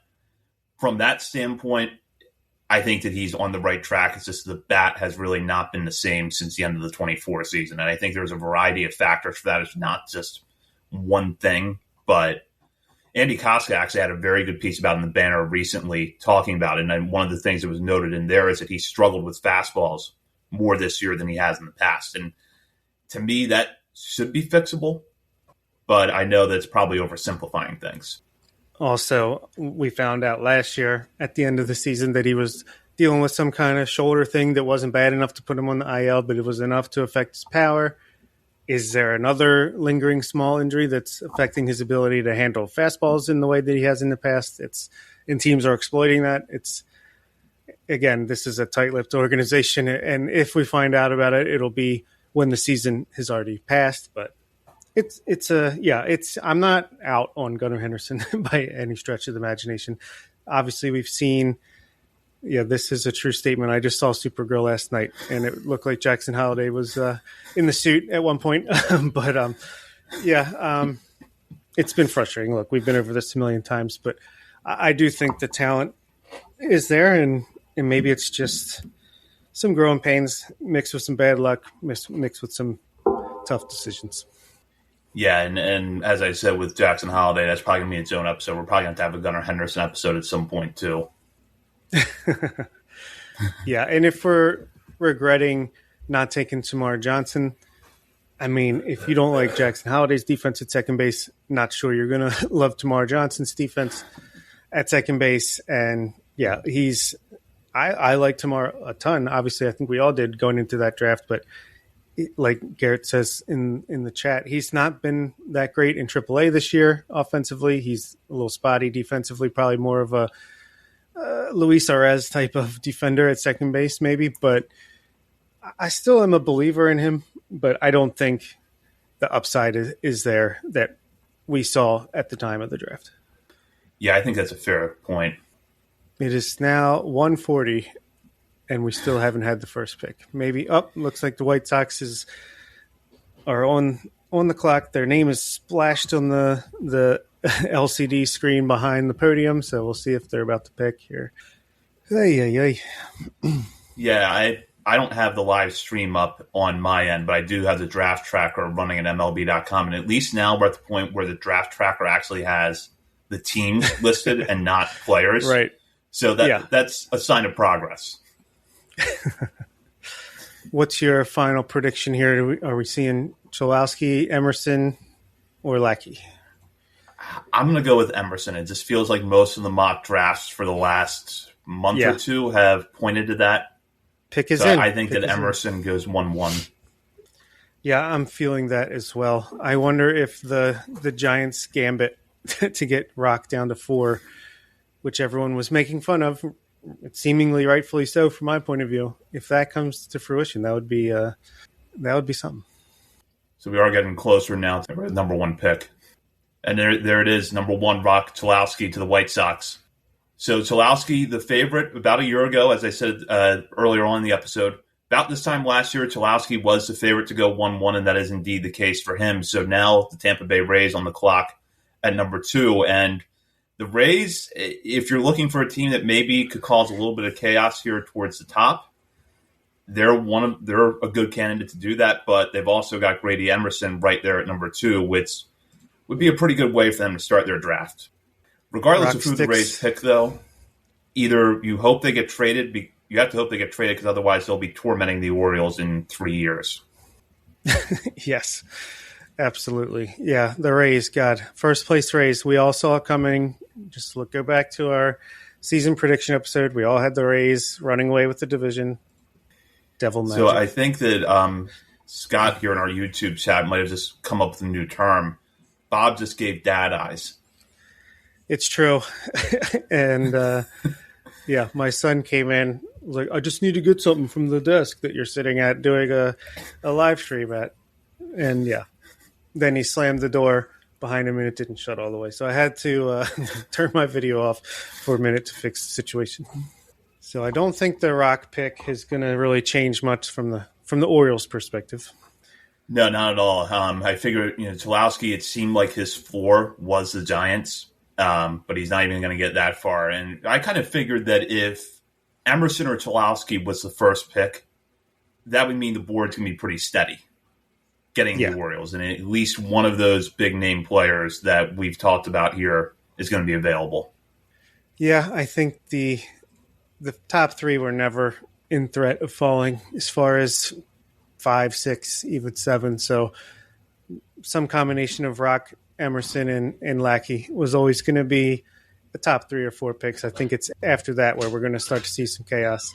from that standpoint, I think that he's on the right track. It's just the bat has really not been the same since the end of the 24 season. And I think there's a variety of factors for that. It's not just one thing. But Andy Koska actually had a very good piece about it in the Banner recently talking about it. And one of the things that was noted in there is that he struggled with fastballs more this year than he has in the past. And to me, that should be fixable. But I know that's probably oversimplifying things. Also, we found out last year at the end of the season that he was dealing with some kind of shoulder thing that wasn't bad enough to put him on the IL, but it was enough to affect his power. Is there another lingering small injury that's affecting his ability to handle fastballs in the way that he has in the past? And teams are exploiting that. Again, this is a tight-lipped organization, and if we find out about it, it'll be when the season has already passed, but I'm not out on Gunnar Henderson by any stretch of the imagination. Obviously, we've seen, this is a true statement. I just saw Supergirl last night, and it looked like Jackson Holliday was in the suit at one point. But it's been frustrating. Look, we've been over this a million times, but I do think the talent is there, and maybe it's just some growing pains mixed with some bad luck, mixed with some tough decisions. Yeah, and as I said with Jackson Holliday, that's probably going to be its own episode. We're probably going to have a Gunnar Henderson episode at some point, too. Yeah, and if we're regretting not taking Tamar Johnson, I mean, if you don't like Jackson Holliday's defense at second base, not sure you're going to love Tamar Johnson's defense at second base. And, yeah, I like Tamar a ton. Obviously, I think we all did going into that draft, but like Garrett says in the chat, he's not been that great in AAA this year offensively. He's a little spotty defensively, probably more of a Luis Arez type of defender at second base maybe. But I still am a believer in him, but I don't think the upside is there that we saw at the time of the draft. Yeah, I think that's a fair point. It is now 1:40. And we still haven't had the first pick. Maybe looks like the White Sox are on the clock. Their name is splashed on the LCD screen behind the podium, so we'll see if they're about to pick here. Yeah, I don't have the live stream up on my end, but I do have the draft tracker running at MLB.com. And at least now we're at the point where the draft tracker actually has the teams listed and not players. Right. So that's a sign of progress. What's your final prediction here? Are we seeing Cholowski, Emerson, or Lackey? I'm going to go with Emerson. It just feels like most of the mock drafts for the last month or two have pointed to that. Pick is in. I think that Emerson goes 1-1. Yeah, I'm feeling that as well. I wonder if the Giants' gambit to get Rock down to 4, which everyone was making fun of, seemingly rightfully so from my point of view, if that comes to fruition, that would be something. So we are getting closer now to the number 1 pick. And there it is, number 1, Rock Cholowski to the White Sox. So Cholowski, the favorite, about a year ago, as I said earlier on in the episode, about this time last year, Cholowski was the favorite to go 1-1, and that is indeed the case for him. So now the Tampa Bay Rays on the clock at number 2, and the Rays, if you're looking for a team that maybe could cause a little bit of chaos here towards the top, they're a good candidate to do that, but they've also got Grady Emerson right there at number 2, which would be a pretty good way for them to start their draft. Regardless of who the Rays pick, though, either you hope they get traded, you have to hope they get traded because otherwise they'll be tormenting the Orioles in 3 years. Yes. Absolutely. Yeah, the Rays, God. First place Rays, we all saw it coming. Just go back to our season prediction episode. We all had the Rays running away with the division. Devil magic. So I think that Scott here in our YouTube chat might have just come up with a new term. Bob just gave dad eyes. It's true. And yeah, my son came in, was like, I just need to get something from the desk that you're sitting at doing a live stream at. And yeah, then he slammed the door behind him and it didn't shut all the way. So I had to turn my video off for a minute to fix the situation. So I don't think the Rock pick is going to really change much from the Orioles' perspective. No, not at all. I figured, Tulowski, it seemed like his floor was the Giants, but he's not even going to get that far. And I kind of figured that if Emerson or Tulowski was the first pick, that would mean the board's going to be pretty steady getting the Orioles. And at least one of those big name players that we've talked about here is going to be available. Yeah, I think the top three were never in threat of falling as far as 5, 6, even 7. So some combination of Rock, Emerson, and Lackey was always going to be the top 3 or 4 picks. I think it's after that where we're going to start to see some chaos.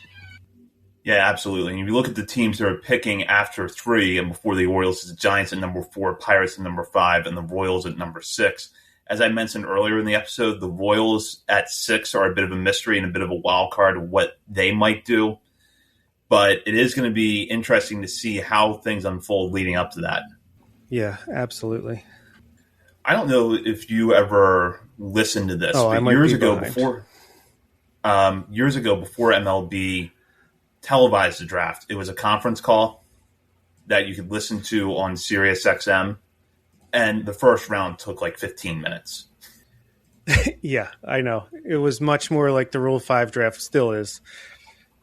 Yeah, absolutely. And if you look at the teams that are picking after 3 and before the Orioles, it's the Giants at number 4, Pirates at number 5, and the Royals at number 6. As I mentioned earlier in the episode, the Royals at 6 are a bit of a mystery and a bit of a wild card of what they might do. But it is going to be interesting to see how things unfold leading up to that. Yeah, absolutely. I don't know if you ever listened to this, but years ago before MLB televised the draft, it was a conference call that you could listen to on Sirius XM, and the first round took like 15 minutes. Yeah, I know. It was much more like the Rule 5 draft still is,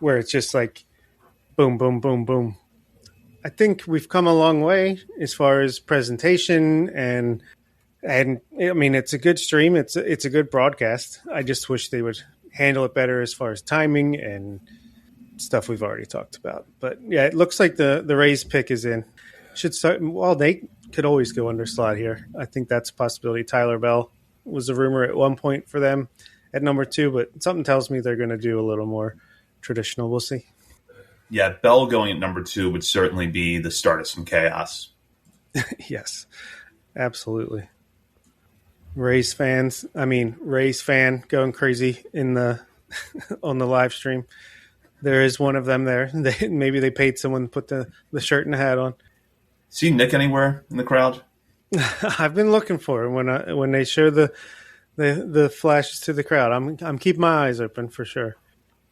where it's just like boom, boom, boom, boom. I think we've come a long way as far as presentation and I mean, it's a good stream. It's a good broadcast. I just wish they would handle it better as far as timing and stuff we've already talked about. But yeah, it looks like the Rays pick is in. Should start. Well, they could always go under slot here. I think that's a possibility. Tyler Bell was a rumor at one point for them at number 2, but something tells me they're going to do a little more traditional. We'll see. Yeah, Bell going at number 2 would certainly be the start of some chaos. Yes, absolutely. Rays fan going crazy in the on the live stream. There is one of them there. Maybe they paid someone to put the shirt and the hat on. See Nick anywhere in the crowd? I've been looking for him when they show the flashes to the crowd. I'm keeping my eyes open for sure.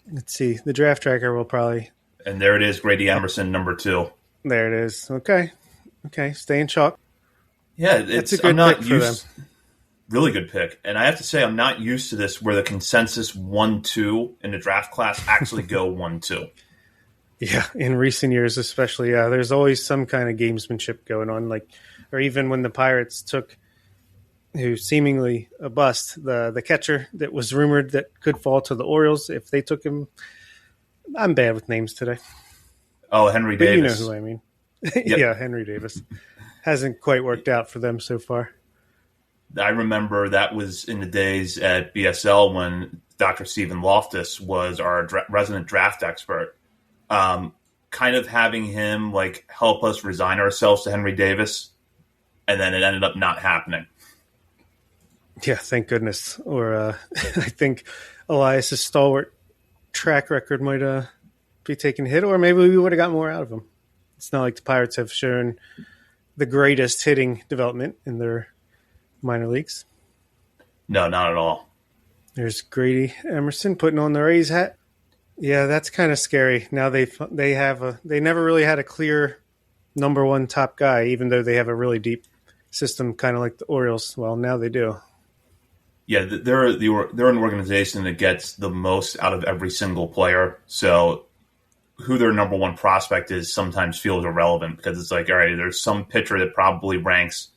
Let's see. The draft tracker will probably. And there it is, Grady Emerson, number 2. There it is. Okay. Stay in chalk. Yeah, it's a good pick for them. Really good pick. And I have to say, I'm not used to this where the consensus 1-2 in the draft class actually go 1-2. Yeah, in recent years especially, yeah. There's always some kind of gamesmanship going on. Or even when the Pirates took, who seemingly a bust, the catcher that was rumored that could fall to the Orioles, if they took him. I'm bad with names today. Oh, Henry Davis. You know who I mean. Yep. Yeah, Henry Davis. Hasn't quite worked out for them so far. I remember that was in the days at BSL when Dr. Stephen Loftus was our resident draft expert. Kind of having him help us resign ourselves to Henry Davis, and then it ended up not happening. Yeah, thank goodness. Or I think Elias's stalwart track record might be taking a hit, or maybe we would have got more out of him. It's not like the Pirates have shown the greatest hitting development in their minor leagues. No, not at all. There's Grady Emerson putting on the Rays hat. Yeah, that's kind of scary. Now they never really had a clear number 1 top guy, even though they have a really deep system, kind of like the Orioles. Well, now they do. Yeah, they're an organization that gets the most out of every single player. So who their number 1 prospect is sometimes feels irrelevant because it's like, all right, there's some pitcher that probably ranks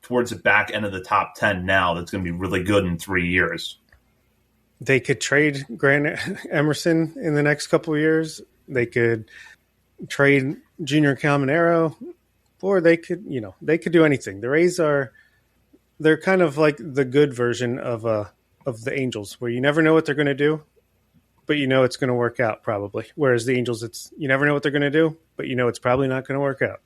towards the back end of the top 10 now that's going to be really good in 3 years. They could trade Grant Emerson in the next couple of years. They could trade Junior Caminero, or they could do anything. The Rays they're kind of like the good version of the Angels, where you never know what they're going to do, but you know it's going to work out probably. Whereas the Angels, you never know what they're going to do, but you know it's probably not going to work out.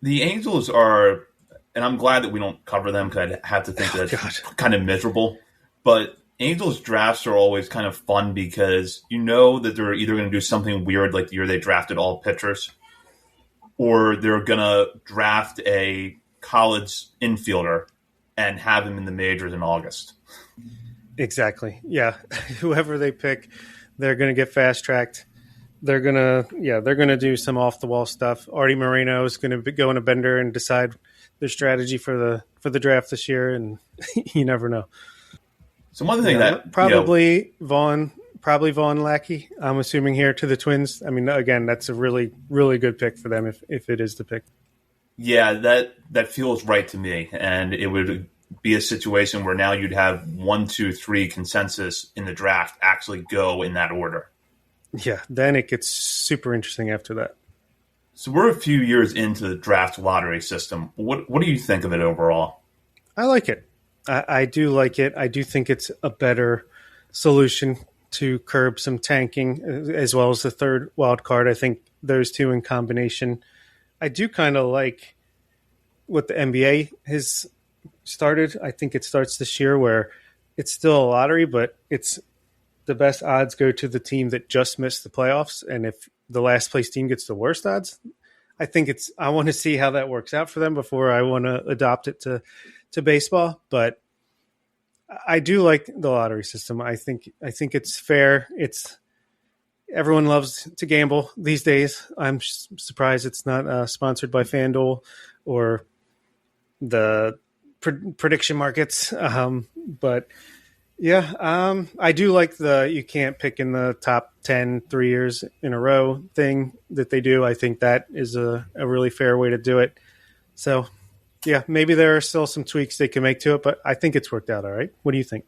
The Angels are, and I'm glad that we don't cover them because I have to think that it's kind of miserable. But Angels drafts are always kind of fun because you know that they're either going to do something weird like the year they drafted all pitchers, or they're going to draft a college infielder and have him in the majors in August. Exactly. Yeah. Whoever they pick, they're going to get fast tracked. They're going to do some off the wall stuff. Artie Moreno is going to go in a bender and decide their strategy for the draft this year. And you never know. So one thing that probably Vaughn Lackey, I'm assuming here to the Twins. I mean, again, that's a really, really good pick for them if it is the pick. Yeah, that feels right to me. And it would be a situation where now you'd have 1, 2, 3 consensus in the draft actually go in that order. Yeah, then it gets super interesting after that. So we're a few years into the draft lottery system. What do you think of it overall? I like it. I do like it. I do think it's a better solution to curb some tanking as well as the third wild card. I think those two in combination. I do kind of like what the NBA has started. I think it starts this year where it's still a lottery, but it's the best odds go to the team that just missed the playoffs. And if the last place team gets the worst odds, I want to see how that works out for them before I want to adopt it to baseball. But I do like the lottery system. I think it's fair. Everyone loves to gamble these days. I'm surprised it's not sponsored by FanDuel or the prediction markets. But yeah, I do like you can't pick in the top 10 3 years in a row thing that they do. I think that is a really fair way to do it. So yeah, maybe there are still some tweaks they can make to it, but I think it's worked out all right. What do you think?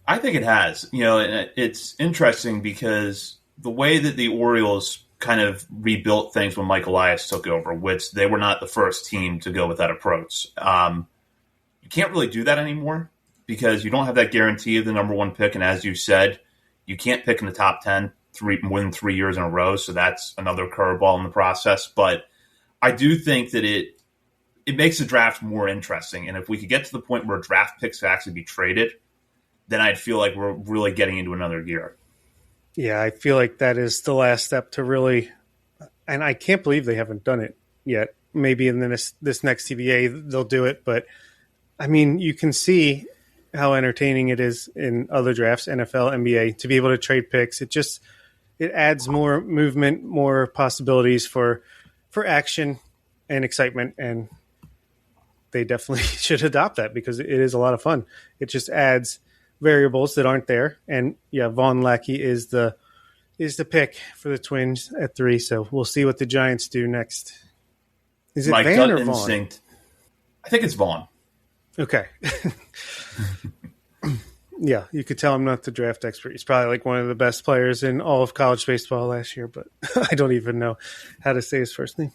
I think it has. And it's interesting because the way that the Orioles kind of rebuilt things when Mike Elias took over, which they were not the first team to go with that approach. You can't really do that anymore because you don't have that guarantee of the number one pick. And as you said, you can't pick in the top 10 more than 3 years in a row. So that's another curveball in the process. But I do think that it makes the draft more interesting. And if we could get to the point where draft picks could actually be traded, then I'd feel like we're really getting into another gear. Yeah, I feel like that is the last step to really, and I can't believe they haven't done it yet. Maybe in this next CBA they'll do it, but I mean, you can see how entertaining it is in other drafts, NFL, NBA, to be able to trade picks. It adds more movement, more possibilities for action and excitement, and they definitely should adopt that because it is a lot of fun. It just adds variables that aren't there. And yeah, Vaughn Lackey is the pick for the Twins at 3. So we'll see what the Giants do next. Is it My Van gut or Vaughn? instinct, I think it's Vaughn. Okay. Yeah, you could tell I'm not the draft expert. He's probably like one of the best players in all of college baseball last year, but I don't even know how to say his first name.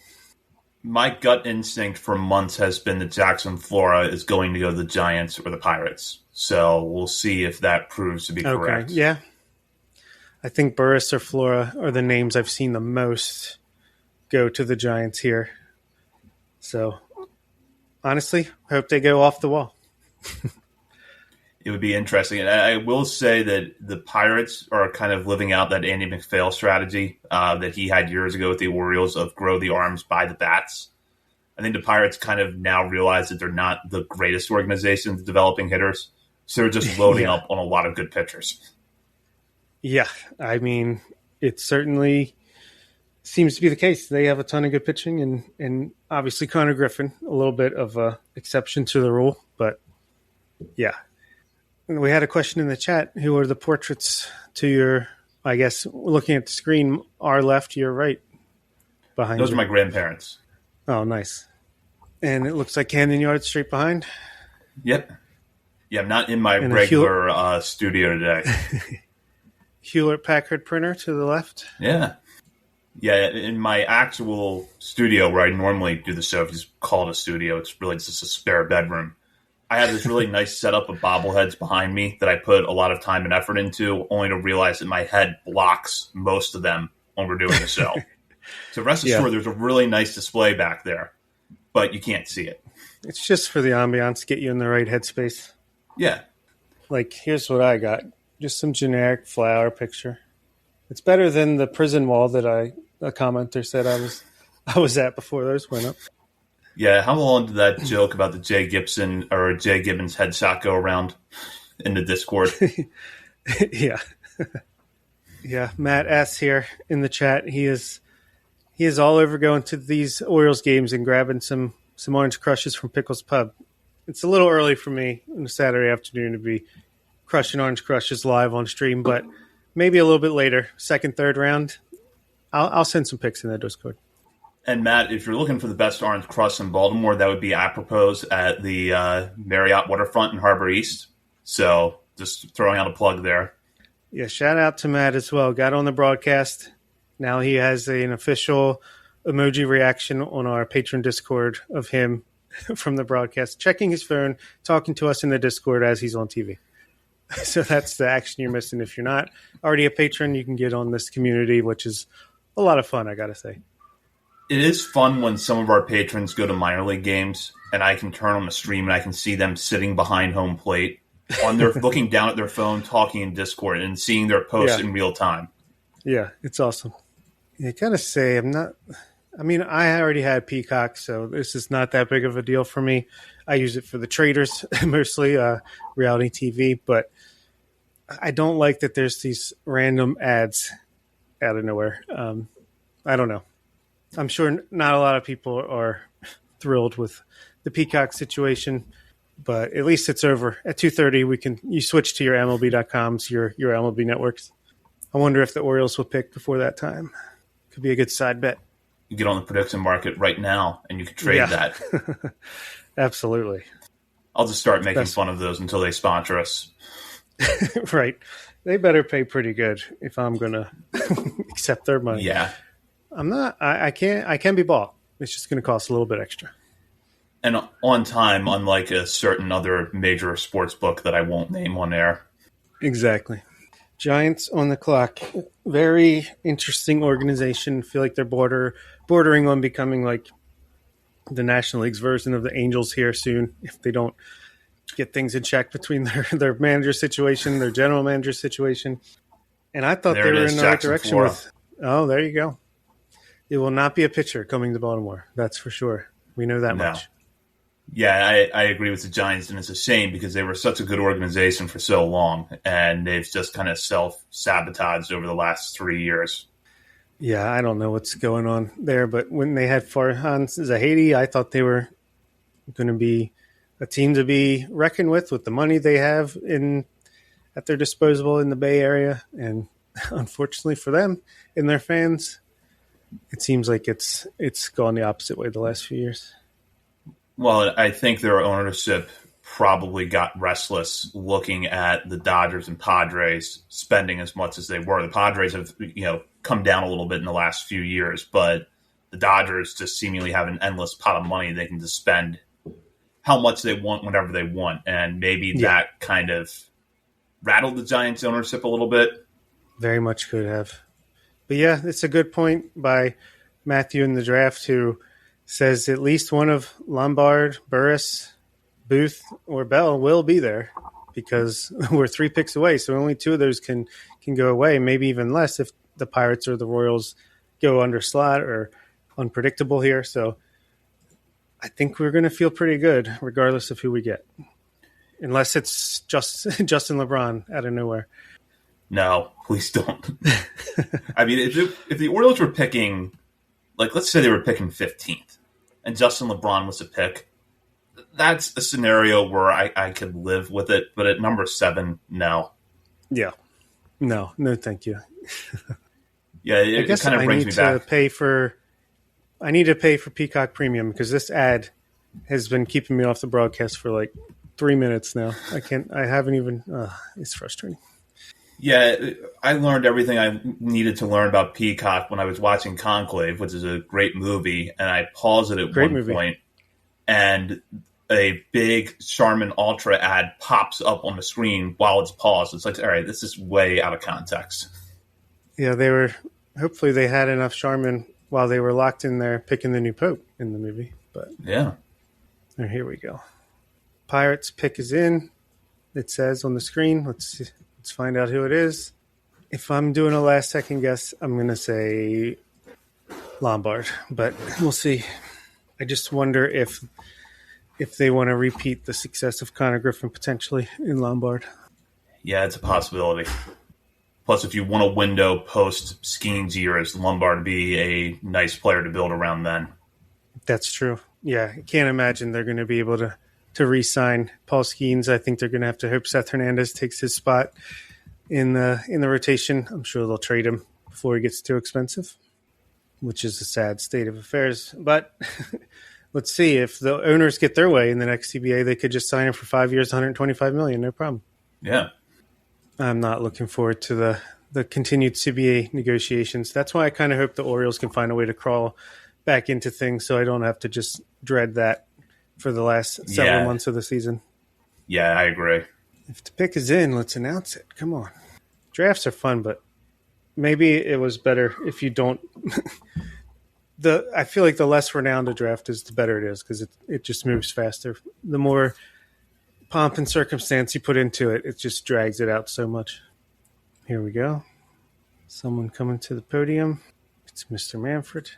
My gut instinct for months has been that Jackson Flora is going to go to the Giants or the Pirates. So we'll see if that proves to be correct. Yeah. I think Burris or Flora are the names I've seen the most go to the Giants here. So honestly, I hope they go off the wall. It would be interesting. And I will say that the Pirates are kind of living out that Andy McPhail strategy that he had years ago with the Orioles of grow the arms by the bats. I think the Pirates kind of now realize that they're not the greatest organization developing hitters. So they're just loading up on a lot of good pitchers. Yeah, I mean, it certainly seems to be the case. They have a ton of good pitching, and obviously Connor Griffin, a little bit of an exception to the rule. But yeah. We had a question in the chat. Who are the portraits to your, I guess, looking at the screen, our left, your right behind Those you? are my grandparents. Oh, nice. And it looks like Camden Yards straight behind? Yep. Yeah, I'm not in my regular studio today. Hewlett-Packard printer to the left? Yeah. Yeah, in my actual studio where I normally do the show, if you just call it a studio, it's really just a spare bedroom. I have this really nice setup of bobbleheads behind me that I put a lot of time and effort into, only to realize that my head blocks most of them when we're doing the show. So rest assured, there's a really nice display back there, but you can't see it. It's just for the ambiance, get you in the right headspace. Yeah. Like, here's what I got. Just some generic flower picture. It's better than the prison wall that a commenter said I was at before those went up. Yeah, how long did that joke about the Jay Gibbons headshot go around in the Discord? Yeah. Yeah, Matt S. here in the chat. He is all over going to these Orioles games and grabbing some Orange Crushes from Pickles Pub. It's a little early for me on a Saturday afternoon to be crushing Orange Crushes live on stream, but maybe a little bit later, second, third round, I'll send some pics in that Discord. And Matt, if you're looking for the best Orange Crust in Baltimore, that would be apropos at the Marriott Waterfront in Harbor East. So just throwing out a plug there. Yeah, shout out to Matt as well. Got on the broadcast. Now he has an official emoji reaction on our patron Discord of him from the broadcast, checking his phone, talking to us in the Discord as he's on TV. So that's the action you're missing. If you're not already a patron, you can get on this community, which is a lot of fun, I got to say. It is fun when some of our patrons go to minor league games and I can turn on the stream and I can see them sitting behind home plate on their looking down at their phone, talking in Discord and seeing their posts in real time. Yeah, it's awesome. I gotta say, I already had Peacock, so this is not that big of a deal for me. I use it for the traders, mostly reality TV, but I don't like that there's these random ads out of nowhere. I don't know. I'm sure not a lot of people are thrilled with the Peacock situation, but at least it's over. At 2:30, you switch to your MLB.coms, your MLB networks. I wonder if the Orioles will pick before that time. Could be a good side bet. You get on the prediction market right now, and you can trade that. Absolutely. I'll just start making fun of those until they sponsor us. Right. They better pay pretty good if I'm going to accept their money. Yeah. I'm not. I can be bought. It's just going to cost a little bit extra. And on time, unlike a certain other major sports book that I won't name on air. Exactly. Giants on the clock. Very interesting organization. Feel like they're bordering on becoming like the National League's version of the Angels here soon if they don't get things in check between their manager situation, their general manager situation. And I thought they were in the right direction with. Oh, there you go. It will not be a pitcher coming to Baltimore. That's for sure. We know that much. Yeah, I agree with the Giants, and it's a shame because they were such a good organization for so long, and they've just kind of self-sabotaged over the last 3 years. Yeah, I don't know what's going on there, but when they had Farhan Zahidi, I thought they were going to be a team to be reckoned with the money they have at their disposal in the Bay Area, and unfortunately for them and their fans, it seems like it's gone the opposite way the last few years. Well, I think their ownership probably got restless looking at the Dodgers and Padres spending as much as they were. The Padres have, come down a little bit in the last few years, but the Dodgers just seemingly have an endless pot of money they can just spend how much they want whenever they want. And maybe that kind of rattled the Giants ownership a little bit. Very much could have. But yeah, it's a good point by Matthew in the draft who says at least one of Lombard, Burris, Booth, or Bell will be there because we're 3 picks away. So only 2 of those can go away, maybe even less if the Pirates or the Royals go under slot or unpredictable here. So I think we're going to feel pretty good regardless of who we get, unless it's just Justin LeBron out of nowhere. No, please don't. I mean, if the Orioles were picking, like, let's say they were picking 15th and Justin LeBron was a pick, that's a scenario where I could live with it. But at number 7, no. Yeah. No, thank you. Yeah, it kind of brings me back. I need to pay for Peacock Premium because this ad has been keeping me off the broadcast for like 3 minutes now. I haven't even, it's frustrating. Yeah, I learned everything I needed to learn about Peacock when I was watching Conclave, which is a great movie, and I paused it at one point, and a big Charmin Ultra ad pops up on the screen while it's paused. It's like, all right, this is way out of context. Yeah, hopefully they had enough Charmin while they were locked in there picking the new Pope in the movie. But yeah. Here we go. Pirates pick is in. it says on the screen. Let's find out who it is. If I'm doing a last-second guess, I'm going to say Lombard, but we'll see. I just wonder if they want to repeat the success of Connor Griffin potentially in Lombard. Yeah, it's a possibility. Plus, if you want a window post Skeens years, Lombard would be a nice player to build around then. That's true. Yeah, I can't imagine they're going to be able to re-sign Paul Skeens. I think they're going to have to hope Seth Hernandez takes his spot in the rotation. I'm sure they'll trade him before he gets too expensive, which is a sad state of affairs. But let's see. If the owners get their way in the next CBA, they could just sign him for 5 years, $125 million, no problem. Yeah. I'm not looking forward to the continued CBA negotiations. That's why I kind of hope the Orioles can find a way to crawl back into things so I don't have to just dread that for the last several months of the season. Yeah, I agree. If the pick is in, let's announce it. Come on. Drafts are fun, but maybe it was better if you don't. I feel like the less renowned a draft is, the better it is because it just moves faster. The more pomp and circumstance you put into it, it just drags it out so much. Here we go. Someone coming to the podium. It's Mr. Manfred.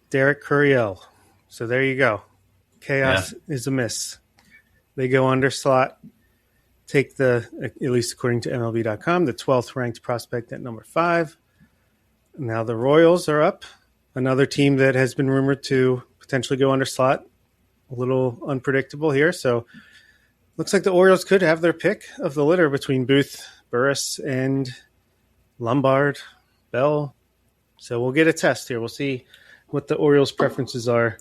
Derek Curiel. So there you go. Chaos is a miss. They go under slot, take at least according to MLB.com, the 12th ranked prospect at number 5. Now the Royals are up. Another team that has been rumored to potentially go under slot. A little unpredictable here. So looks like the Orioles could have their pick of the litter between Booth, Burris, and Lombard, Bell. So we'll get a test here. We'll see what the Orioles' preferences are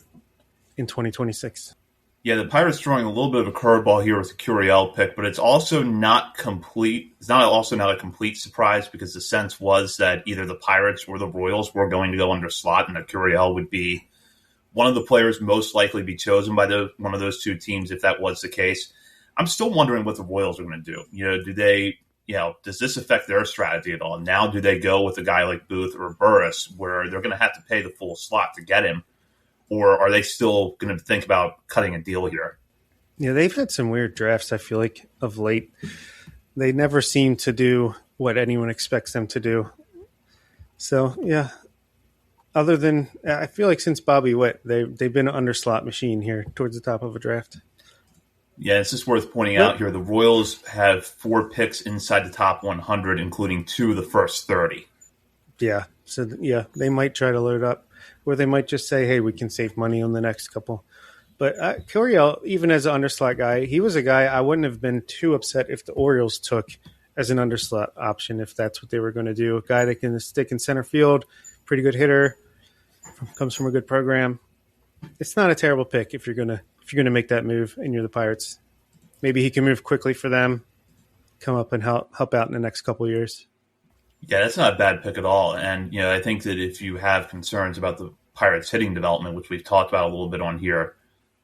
in 2026. Yeah, the Pirates throwing a little bit of a curveball here with the Curiel pick, but it's also not complete. It's also not a complete surprise because the sense was that either the Pirates or the Royals were going to go under slot, and that Curiel would be one of the players most likely to be chosen by one of those two teams if that was the case. I'm still wondering what the Royals are going to do. Do they, does this affect their strategy at all? Now, do they go with a guy like Booth or Burris where they're going to have to pay the full slot to get him? Or are they still going to think about cutting a deal here? Yeah, they've had some weird drafts, I feel like, of late. They never seem to do what anyone expects them to do. So, yeah. Other than, I feel like since Bobby Witt, they've been an under-slot machine here towards the top of a draft. Yeah, it's just worth pointing out here, the Royals have 4 picks inside the top 100, including 2 of the first 30. Yeah, so, they might try to load up. Or they might just say, hey, we can save money on the next couple. But Curiel, even as an underslot guy, he was a guy I wouldn't have been too upset if the Orioles took as an underslot option if that's what they were going to do. A guy that can stick in center field, pretty good hitter, comes from a good program. It's not a terrible pick if you're gonna make that move and you're the Pirates. Maybe he can move quickly for them, come up and help out in the next couple of years. Yeah, that's not a bad pick at all. And, I think that if you have concerns about the Pirates hitting development, which we've talked about a little bit on here,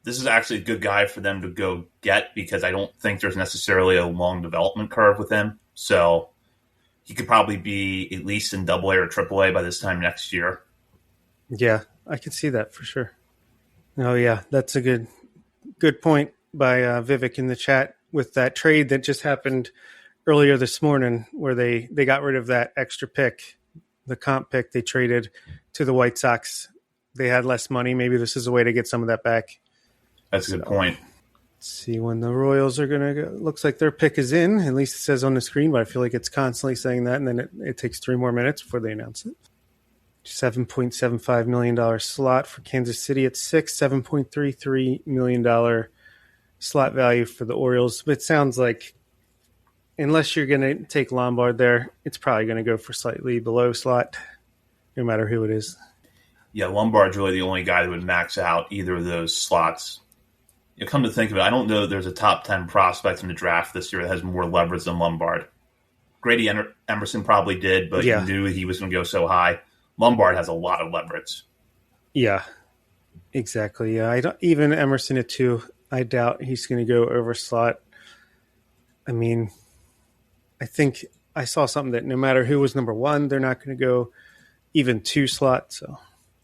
this is actually a good guy for them to go get because I don't think there's necessarily a long development curve with him. So he could probably be at least in AA or AAA by this time next year. Yeah, I could see that for sure. Oh, yeah, that's a good point by Vivek in the chat with that trade that just happened earlier this morning where they got rid of that extra pick, the comp pick they traded to the White Sox. They had less money. Maybe this is a way to get some of that back. That's a good point. Let's see when the Royals are going to go. Looks like their pick is in. At least it says on the screen, but I feel like it's constantly saying that, and then it takes 3 more minutes before they announce it. $7.75 million slot for Kansas City at 6, $7.33 million slot value for the Orioles. But it sounds like unless you're going to take Lombard there, it's probably going to go for slightly below slot, no matter who it is. Yeah, Lombard's really the only guy that would max out either of those slots. Come to think of it, I don't know that there's a top 10 prospect in the draft this year that has more leverage than Lombard. Grady Emerson probably did, but you knew he was going to go so high. Lombard has a lot of leverage. Yeah, exactly. Yeah, even Emerson at 2, I doubt he's going to go over slot. I mean, I think I saw something that no matter who was number 1, they're not going to go even 2 slot. So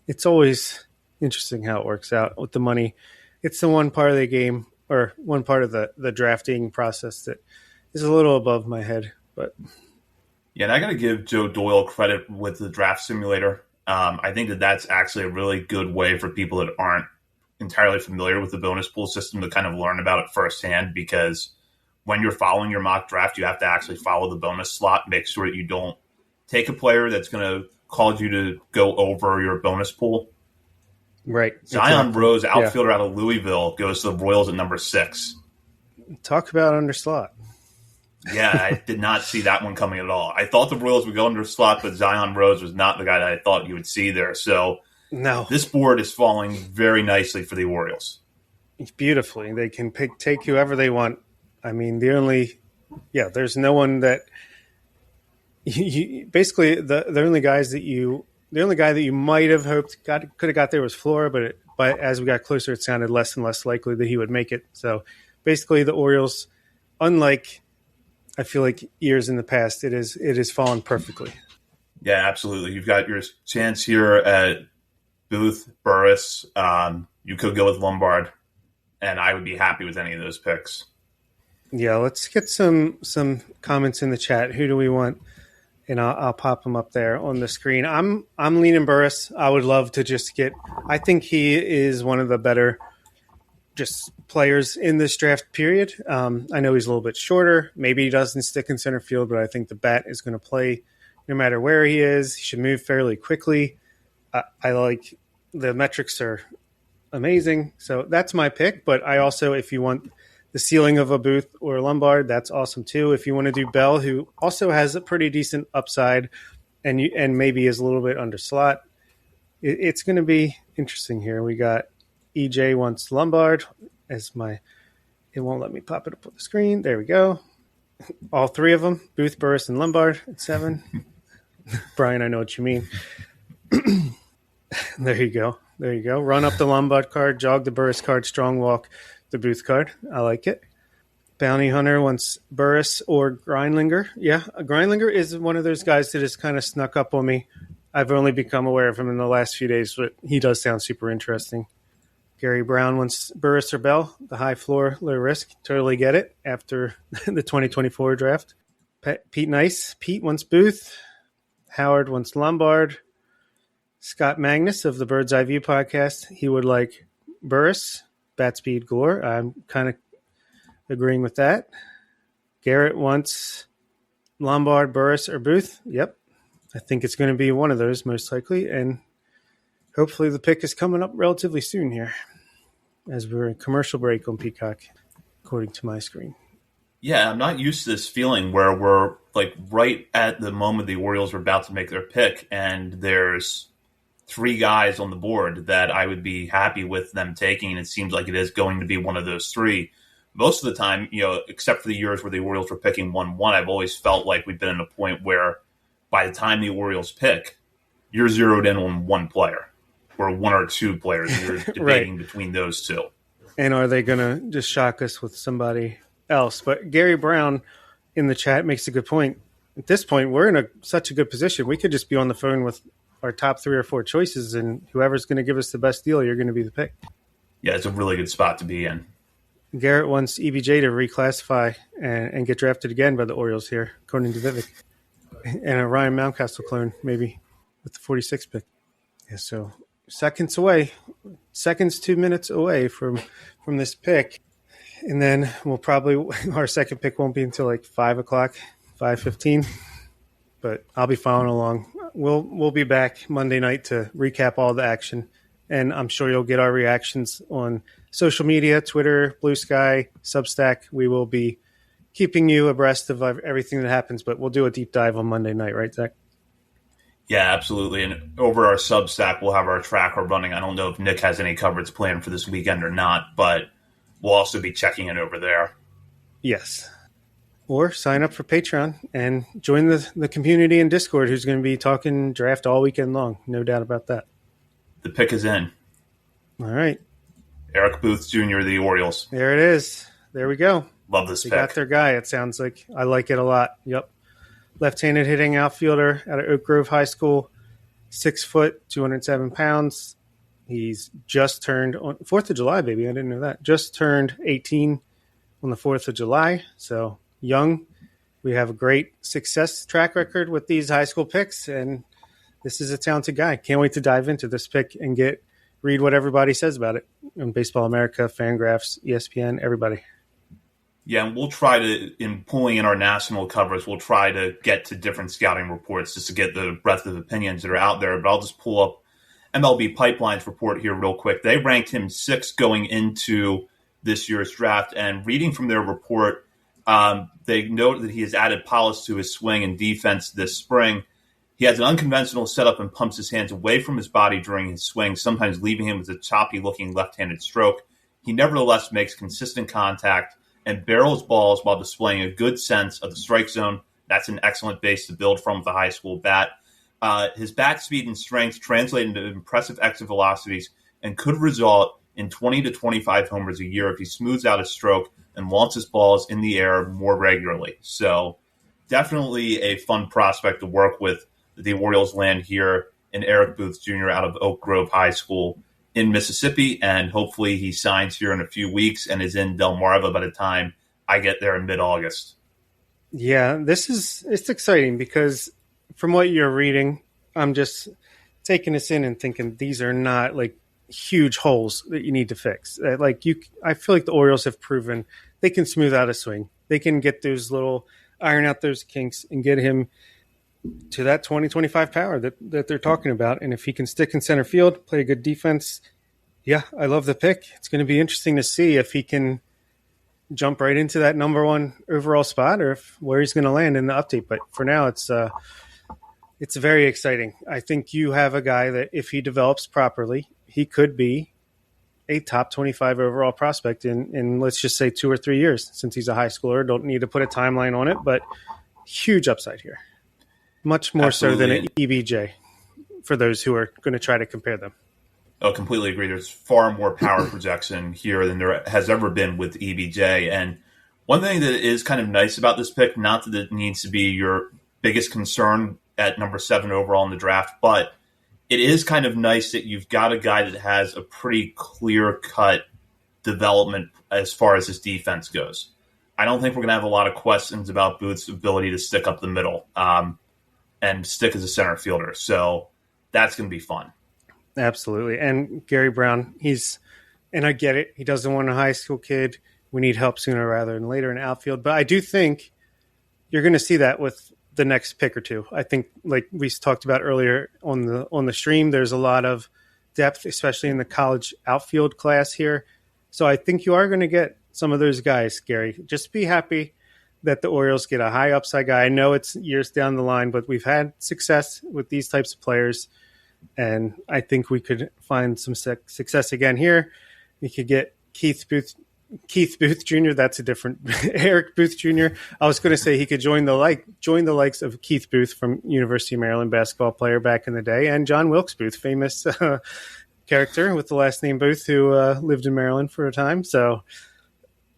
it's always interesting how it works out with the money. It's the one part of the game or one part of the drafting process that is a little above my head, but Yeah, and I got to give Joe Doyle credit with the draft simulator. I think that's actually a really good way for people that aren't entirely familiar with the bonus pool system to kind of learn about it firsthand, because when you're following your mock draft, you have to actually follow the bonus slot, make sure that you don't take a player that's going to cause you to go over your bonus pool. right. Zion Exactly. Rose, outfielder out of Louisville, goes to the Royals at number 6. Talk about under slot. Yeah, I did not see that one coming at all. I thought the Royals would go under slot, but Zion Rose was not the guy that I thought you would see there. So No, this board is falling very nicely for the Orioles. beautifully. They can take whoever they want. I mean, there's no one that basically the only guy that you might have hoped could have got there was Flora, but as we got closer, it sounded less and less likely that he would make it. So basically, the Orioles, unlike I feel like years in the past, it is fallen perfectly. Yeah, absolutely. You've got your chance here at Booth, Burris. You could go with Lombard, and I would be happy with any of those picks. Yeah, let's get some comments in the chat. Who do we want? And I'll pop them up there on the screen. I'm leaning Burris. I would love to just get. I think he is one of the better just players in this draft period. I know he's a little bit shorter. Maybe he doesn't stick in center field, but I think the bat is going to play no matter where he is. He should move fairly quickly. I like the metrics are amazing. So that's my pick. But I also, if you want the ceiling of a Booth or a Lombard, that's awesome too. If you want to do Bell, who also has a pretty decent upside and maybe is a little bit under slot, it's going to be interesting here. We got EJ wants Lombard as my. It won't let me pop it up on the screen. There we go. All three of them: Booth, Burris, and Lombard at 7. Brian, I know what you mean. There you go. There you go. Run up the Lombard card, jog the Burris card, strong walk the Booth card. I like it. Bounty Hunter wants Burris or Grindlinger. Yeah, Grindlinger is one of those guys that has kind of snuck up on me. I've only become aware of him in the last few days, but he does sound super interesting. Gary Brown wants Burris or Bell, the high floor, low risk. Totally get it after the 2024 draft. Pete Nice. Pete wants Booth. Howard wants Lombard. Scott Magnus of the Bird's Eye View podcast. He would like Burris, bat speed galore. I'm kind of agreeing with that. Garrett wants Lombard, Burris, or Booth. Yep. I think it's going to be one of those most likely. And hopefully the pick is coming up relatively soon here as we're in commercial break on Peacock, according to my screen. Yeah, I'm not used to this feeling where we're like right at the moment the Orioles are about to make their pick, and there's 3 guys on the board that I would be happy with them taking, and it seems like it is going to be one of those 3. Most of the time, except for the years where the Orioles were picking 1-1, I've always felt like we've been in a point where by the time the Orioles pick, you're zeroed in on one player or 1 or 2 players. You're debating between those 2. And are they going to just shock us with somebody else? But Gary Brown in the chat makes a good point. At this point, we're in such a good position. We could just be on the phone with our top 3 or 4 choices, and whoever's going to give us the best deal, you're going to be the pick. Yeah, it's a really good spot to be in. Garrett wants EBJ to reclassify and get drafted again by the Orioles here, according to Vivek. And a Ryan Mountcastle clone, maybe, with the 46th pick. Yeah, so seconds 2 minutes away from this pick. And then our second pick won't be until like 5 o'clock, 5:15. But I'll be following along. We'll be back Monday night to recap all the action. And I'm sure you'll get our reactions on social media, Twitter, Blue Sky, Substack. We will be keeping you abreast of everything that happens, but we'll do a deep dive on Monday night, right, Zach? Yeah, absolutely. And over our Substack, we'll have our tracker running. I don't know if Nick has any coverage planned for this weekend or not, but we'll also be checking it over there. Yes. Or sign up for Patreon and join the community in Discord who's going to be talking draft all weekend long. No doubt about that. The pick is in. All right. Eric Booth Jr., the Orioles. There it is. There we go. Love this They pick. got their guy, it sounds like. I like it a lot. Yep. Left-handed hitting outfielder out of Oak Grove High School. 6 foot, 207 pounds. He's just turned on 4th of July, baby. I didn't know that. Just turned 18 on the 4th of July. So young. We have a great success track record with these high school picks, and this is a talented guy. Can't wait to dive into this pick and read what everybody says about it on Baseball America, Fangraphs, ESPN, everybody. Yeah, and we'll try to, in pulling in our national coverage, we'll try to get to different scouting reports just to get the breadth of opinions that are out there. But I'll just pull up MLB Pipeline's report here real quick. They ranked him 6th going into this year's draft. And reading from their report, they note that he has added polish to his swing and defense this spring. He has an unconventional setup and pumps his hands away from his body during his swing, sometimes leaving him with a choppy-looking left-handed stroke. He nevertheless makes consistent contact and barrels balls while displaying a good sense of the strike zone. That's an excellent base to build from with a high school bat. His bat speed and strength translate into impressive exit velocities and could result in 20 to 25 homers a year if he smooths out his stroke and launches balls in the air more regularly. So definitely a fun prospect to work with. The Orioles land here in Eric Booth Jr. out of Oak Grove High School in Mississippi, and hopefully he signs here in a few weeks and is in Delmarva by the time I get there in mid-August. Yeah, it's exciting because from what you're reading, I'm just taking this in and thinking these are not like huge holes that you need to fix. I feel like the Orioles have proven they can smooth out a swing. They can get iron out those kinks and get him to that 20-25 power that they're talking about. And if he can stick in center field, play a good defense, yeah, I love the pick. It's going to be interesting to see if he can jump right into that number 1 overall spot or where he's going to land in the update. But for now, it's very exciting. I think you have a guy that if he develops properly, he could be a top 25 overall prospect in let's just say 2 or 3 years. Since he's a high schooler, don't need to put a timeline on it, but huge upside here. Much more Absolutely. So than an EBJ for those who are going to try to compare them. Oh, completely agree. There's far more power projection here than there has ever been with EBJ. And one thing that is kind of nice about this pick, not that it needs to be your biggest concern at number 7 overall in the draft, but it is kind of nice that you've got a guy that has a pretty clear-cut development as far as his defense goes. I don't think we're going to have a lot of questions about Booth's ability to stick up the middle and stick as a center fielder. So that's going to be fun. Absolutely. And Gary Brown, and I get it, he doesn't want a high school kid. We need help sooner rather than later in outfield. But I do think you're going to see that with the next pick or two. I think, like we talked about earlier on the stream, there's a lot of depth, especially in the college outfield class here. So I think you are going to get some of those guys, Gary. Just be happy that the Orioles get a high upside guy. I know it's years down the line, but we've had success with these types of players, and I think we could find some success again here. We could get Keith Booth Jr. That's a different Eric Booth Jr. I was going to say he could join the likes of Keith Booth from University of Maryland, basketball player back in the day, and John Wilkes Booth, famous character with the last name Booth, who lived in Maryland for a time. So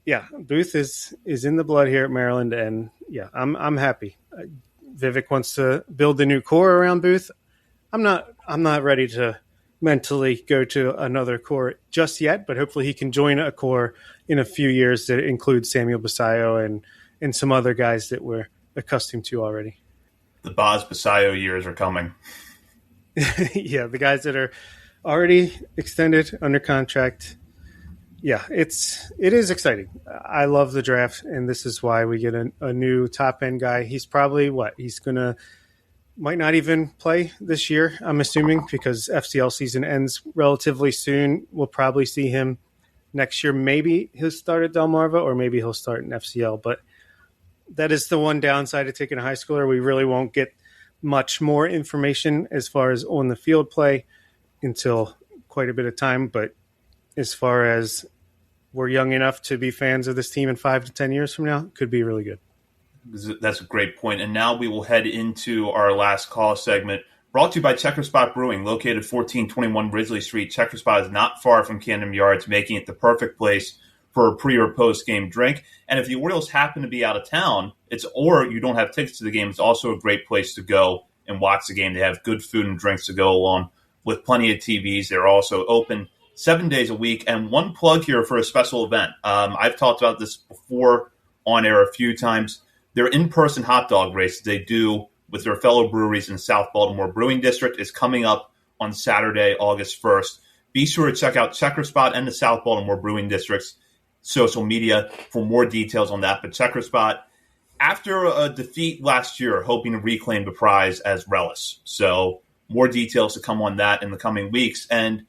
yeah, Booth is in the blood here at Maryland, and yeah, I'm happy. Vivek wants to build the new core around Booth. I'm not ready to mentally go to another core just yet, but hopefully he can join a core in a few years that includes Samuel Basayo and some other guys that we're accustomed to already. The Boz Basayo years are coming. Yeah, the guys that are already extended under contract. Yeah, it is exciting. I love the draft, and this is why we get a new top-end guy. He's probably might not even play this year, I'm assuming, because FCL season ends relatively soon. We'll probably see him next year. Maybe he'll start at Delmarva, or maybe he'll start in FCL. But that is the one downside of taking a high schooler. We really won't get much more information as far as on the field play until quite a bit of time. But as far as we're young enough to be fans of this team in 5 to 10 years from now, it could be really good. That's a great point. And now we will head into our last call segment, brought to you by Checker Spot Brewing, located 1421 Ridgely Street. Checker Spot is not far from Camden Yards, making it the perfect place for a pre- or post-game drink. And if the Orioles happen to be out of town, or you don't have tickets to the game, it's also a great place to go and watch the game. They have good food and drinks to go along with plenty of TVs. They're also open 7 days a week. And one plug here for a special event. I've talked about this before on air a few times. Their in-person hot dog race they do with their fellow breweries in South Baltimore Brewing District is coming up on Saturday, August 1st. Be sure to check out Checker Spot and the South Baltimore Brewing District's social media for more details on that. But Checker Spot, after a defeat last year, hoping to reclaim the prize as Relish. So more details to come on that in the coming weeks. And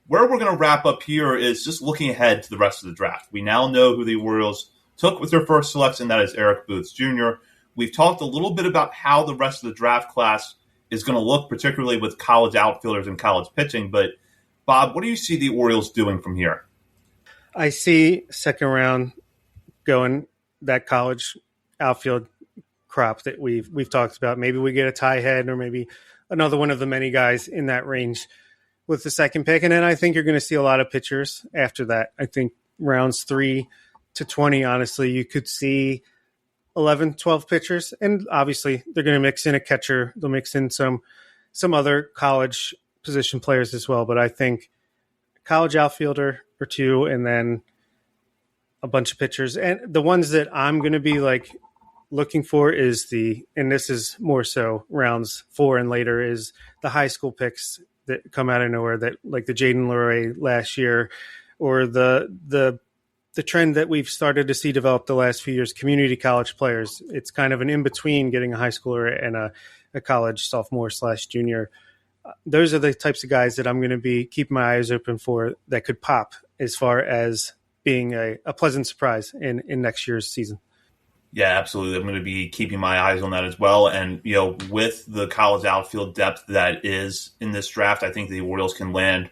where we're going to wrap up here is just looking ahead to the rest of the draft. We now know who the Orioles took with their first selection, that is Eric Booth Jr. We've talked a little bit about how the rest of the draft class is going to look, particularly with college outfielders and college pitching. But, Bob, what do you see the Orioles doing from here? I see second round going that college outfield crop that we've talked about. Maybe we get a tie head or maybe another one of the many guys in that range with the second pick. And then I think you're going to see a lot of pitchers after that. I think rounds 3 to 20, honestly, you could see 11, 12 pitchers. And obviously they're going to mix in a catcher. They'll mix in some other college position players as well. But I think college outfielder or two, and then a bunch of pitchers. And the ones that I'm going to be like looking for is and this is more so rounds 4 and later, is the high school picks that come out of nowhere, that like the Jaden Lurie last year, or the trend that we've started to see develop the last few years, community college players. It's kind of an in-between getting a high schooler and a college sophomore / junior. Those are the types of guys that I'm going to be keeping my eyes open for that could pop as far as being a pleasant surprise in next year's season. Yeah, absolutely. I'm going to be keeping my eyes on that as well. And, with the college outfield depth that is in this draft, I think the Orioles can land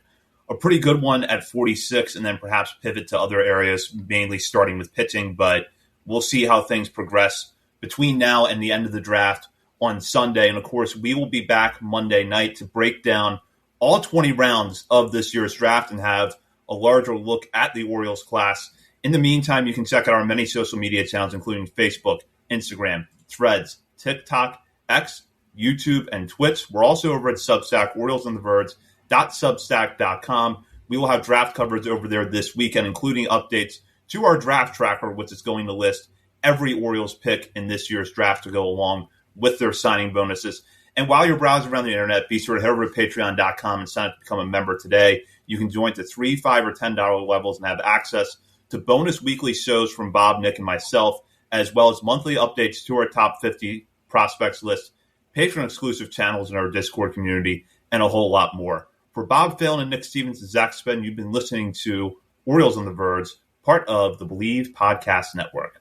a pretty good one at 46 and then perhaps pivot to other areas, mainly starting with pitching. But we'll see how things progress between now and the end of the draft on Sunday. And, of course, we will be back Monday night to break down all 20 rounds of this year's draft and have a larger look at the Orioles class. In the meantime, you can check out our many social media channels, including Facebook, Instagram, Threads, TikTok, X, YouTube, and Twitch. We're also over at Substack, OriolesOnTheVerge.substack.com. We will have draft coverage over there this weekend, including updates to our draft tracker, which is going to list every Orioles pick in this year's draft to go along with their signing bonuses. And while you're browsing around the internet, be sure to head over to patreon.com and sign up to become a member today. You can join at the $3, $5, or $10 levels and have access to bonus weekly shows from Bob, Nick, and myself, as well as monthly updates to our top 50 prospects list, patron-exclusive channels in our Discord community, and a whole lot more. For Bob Phelan and Nick Stevens and Zach Spedden, you've been listening to Orioles on the Verge, part of the Believe Podcast Network.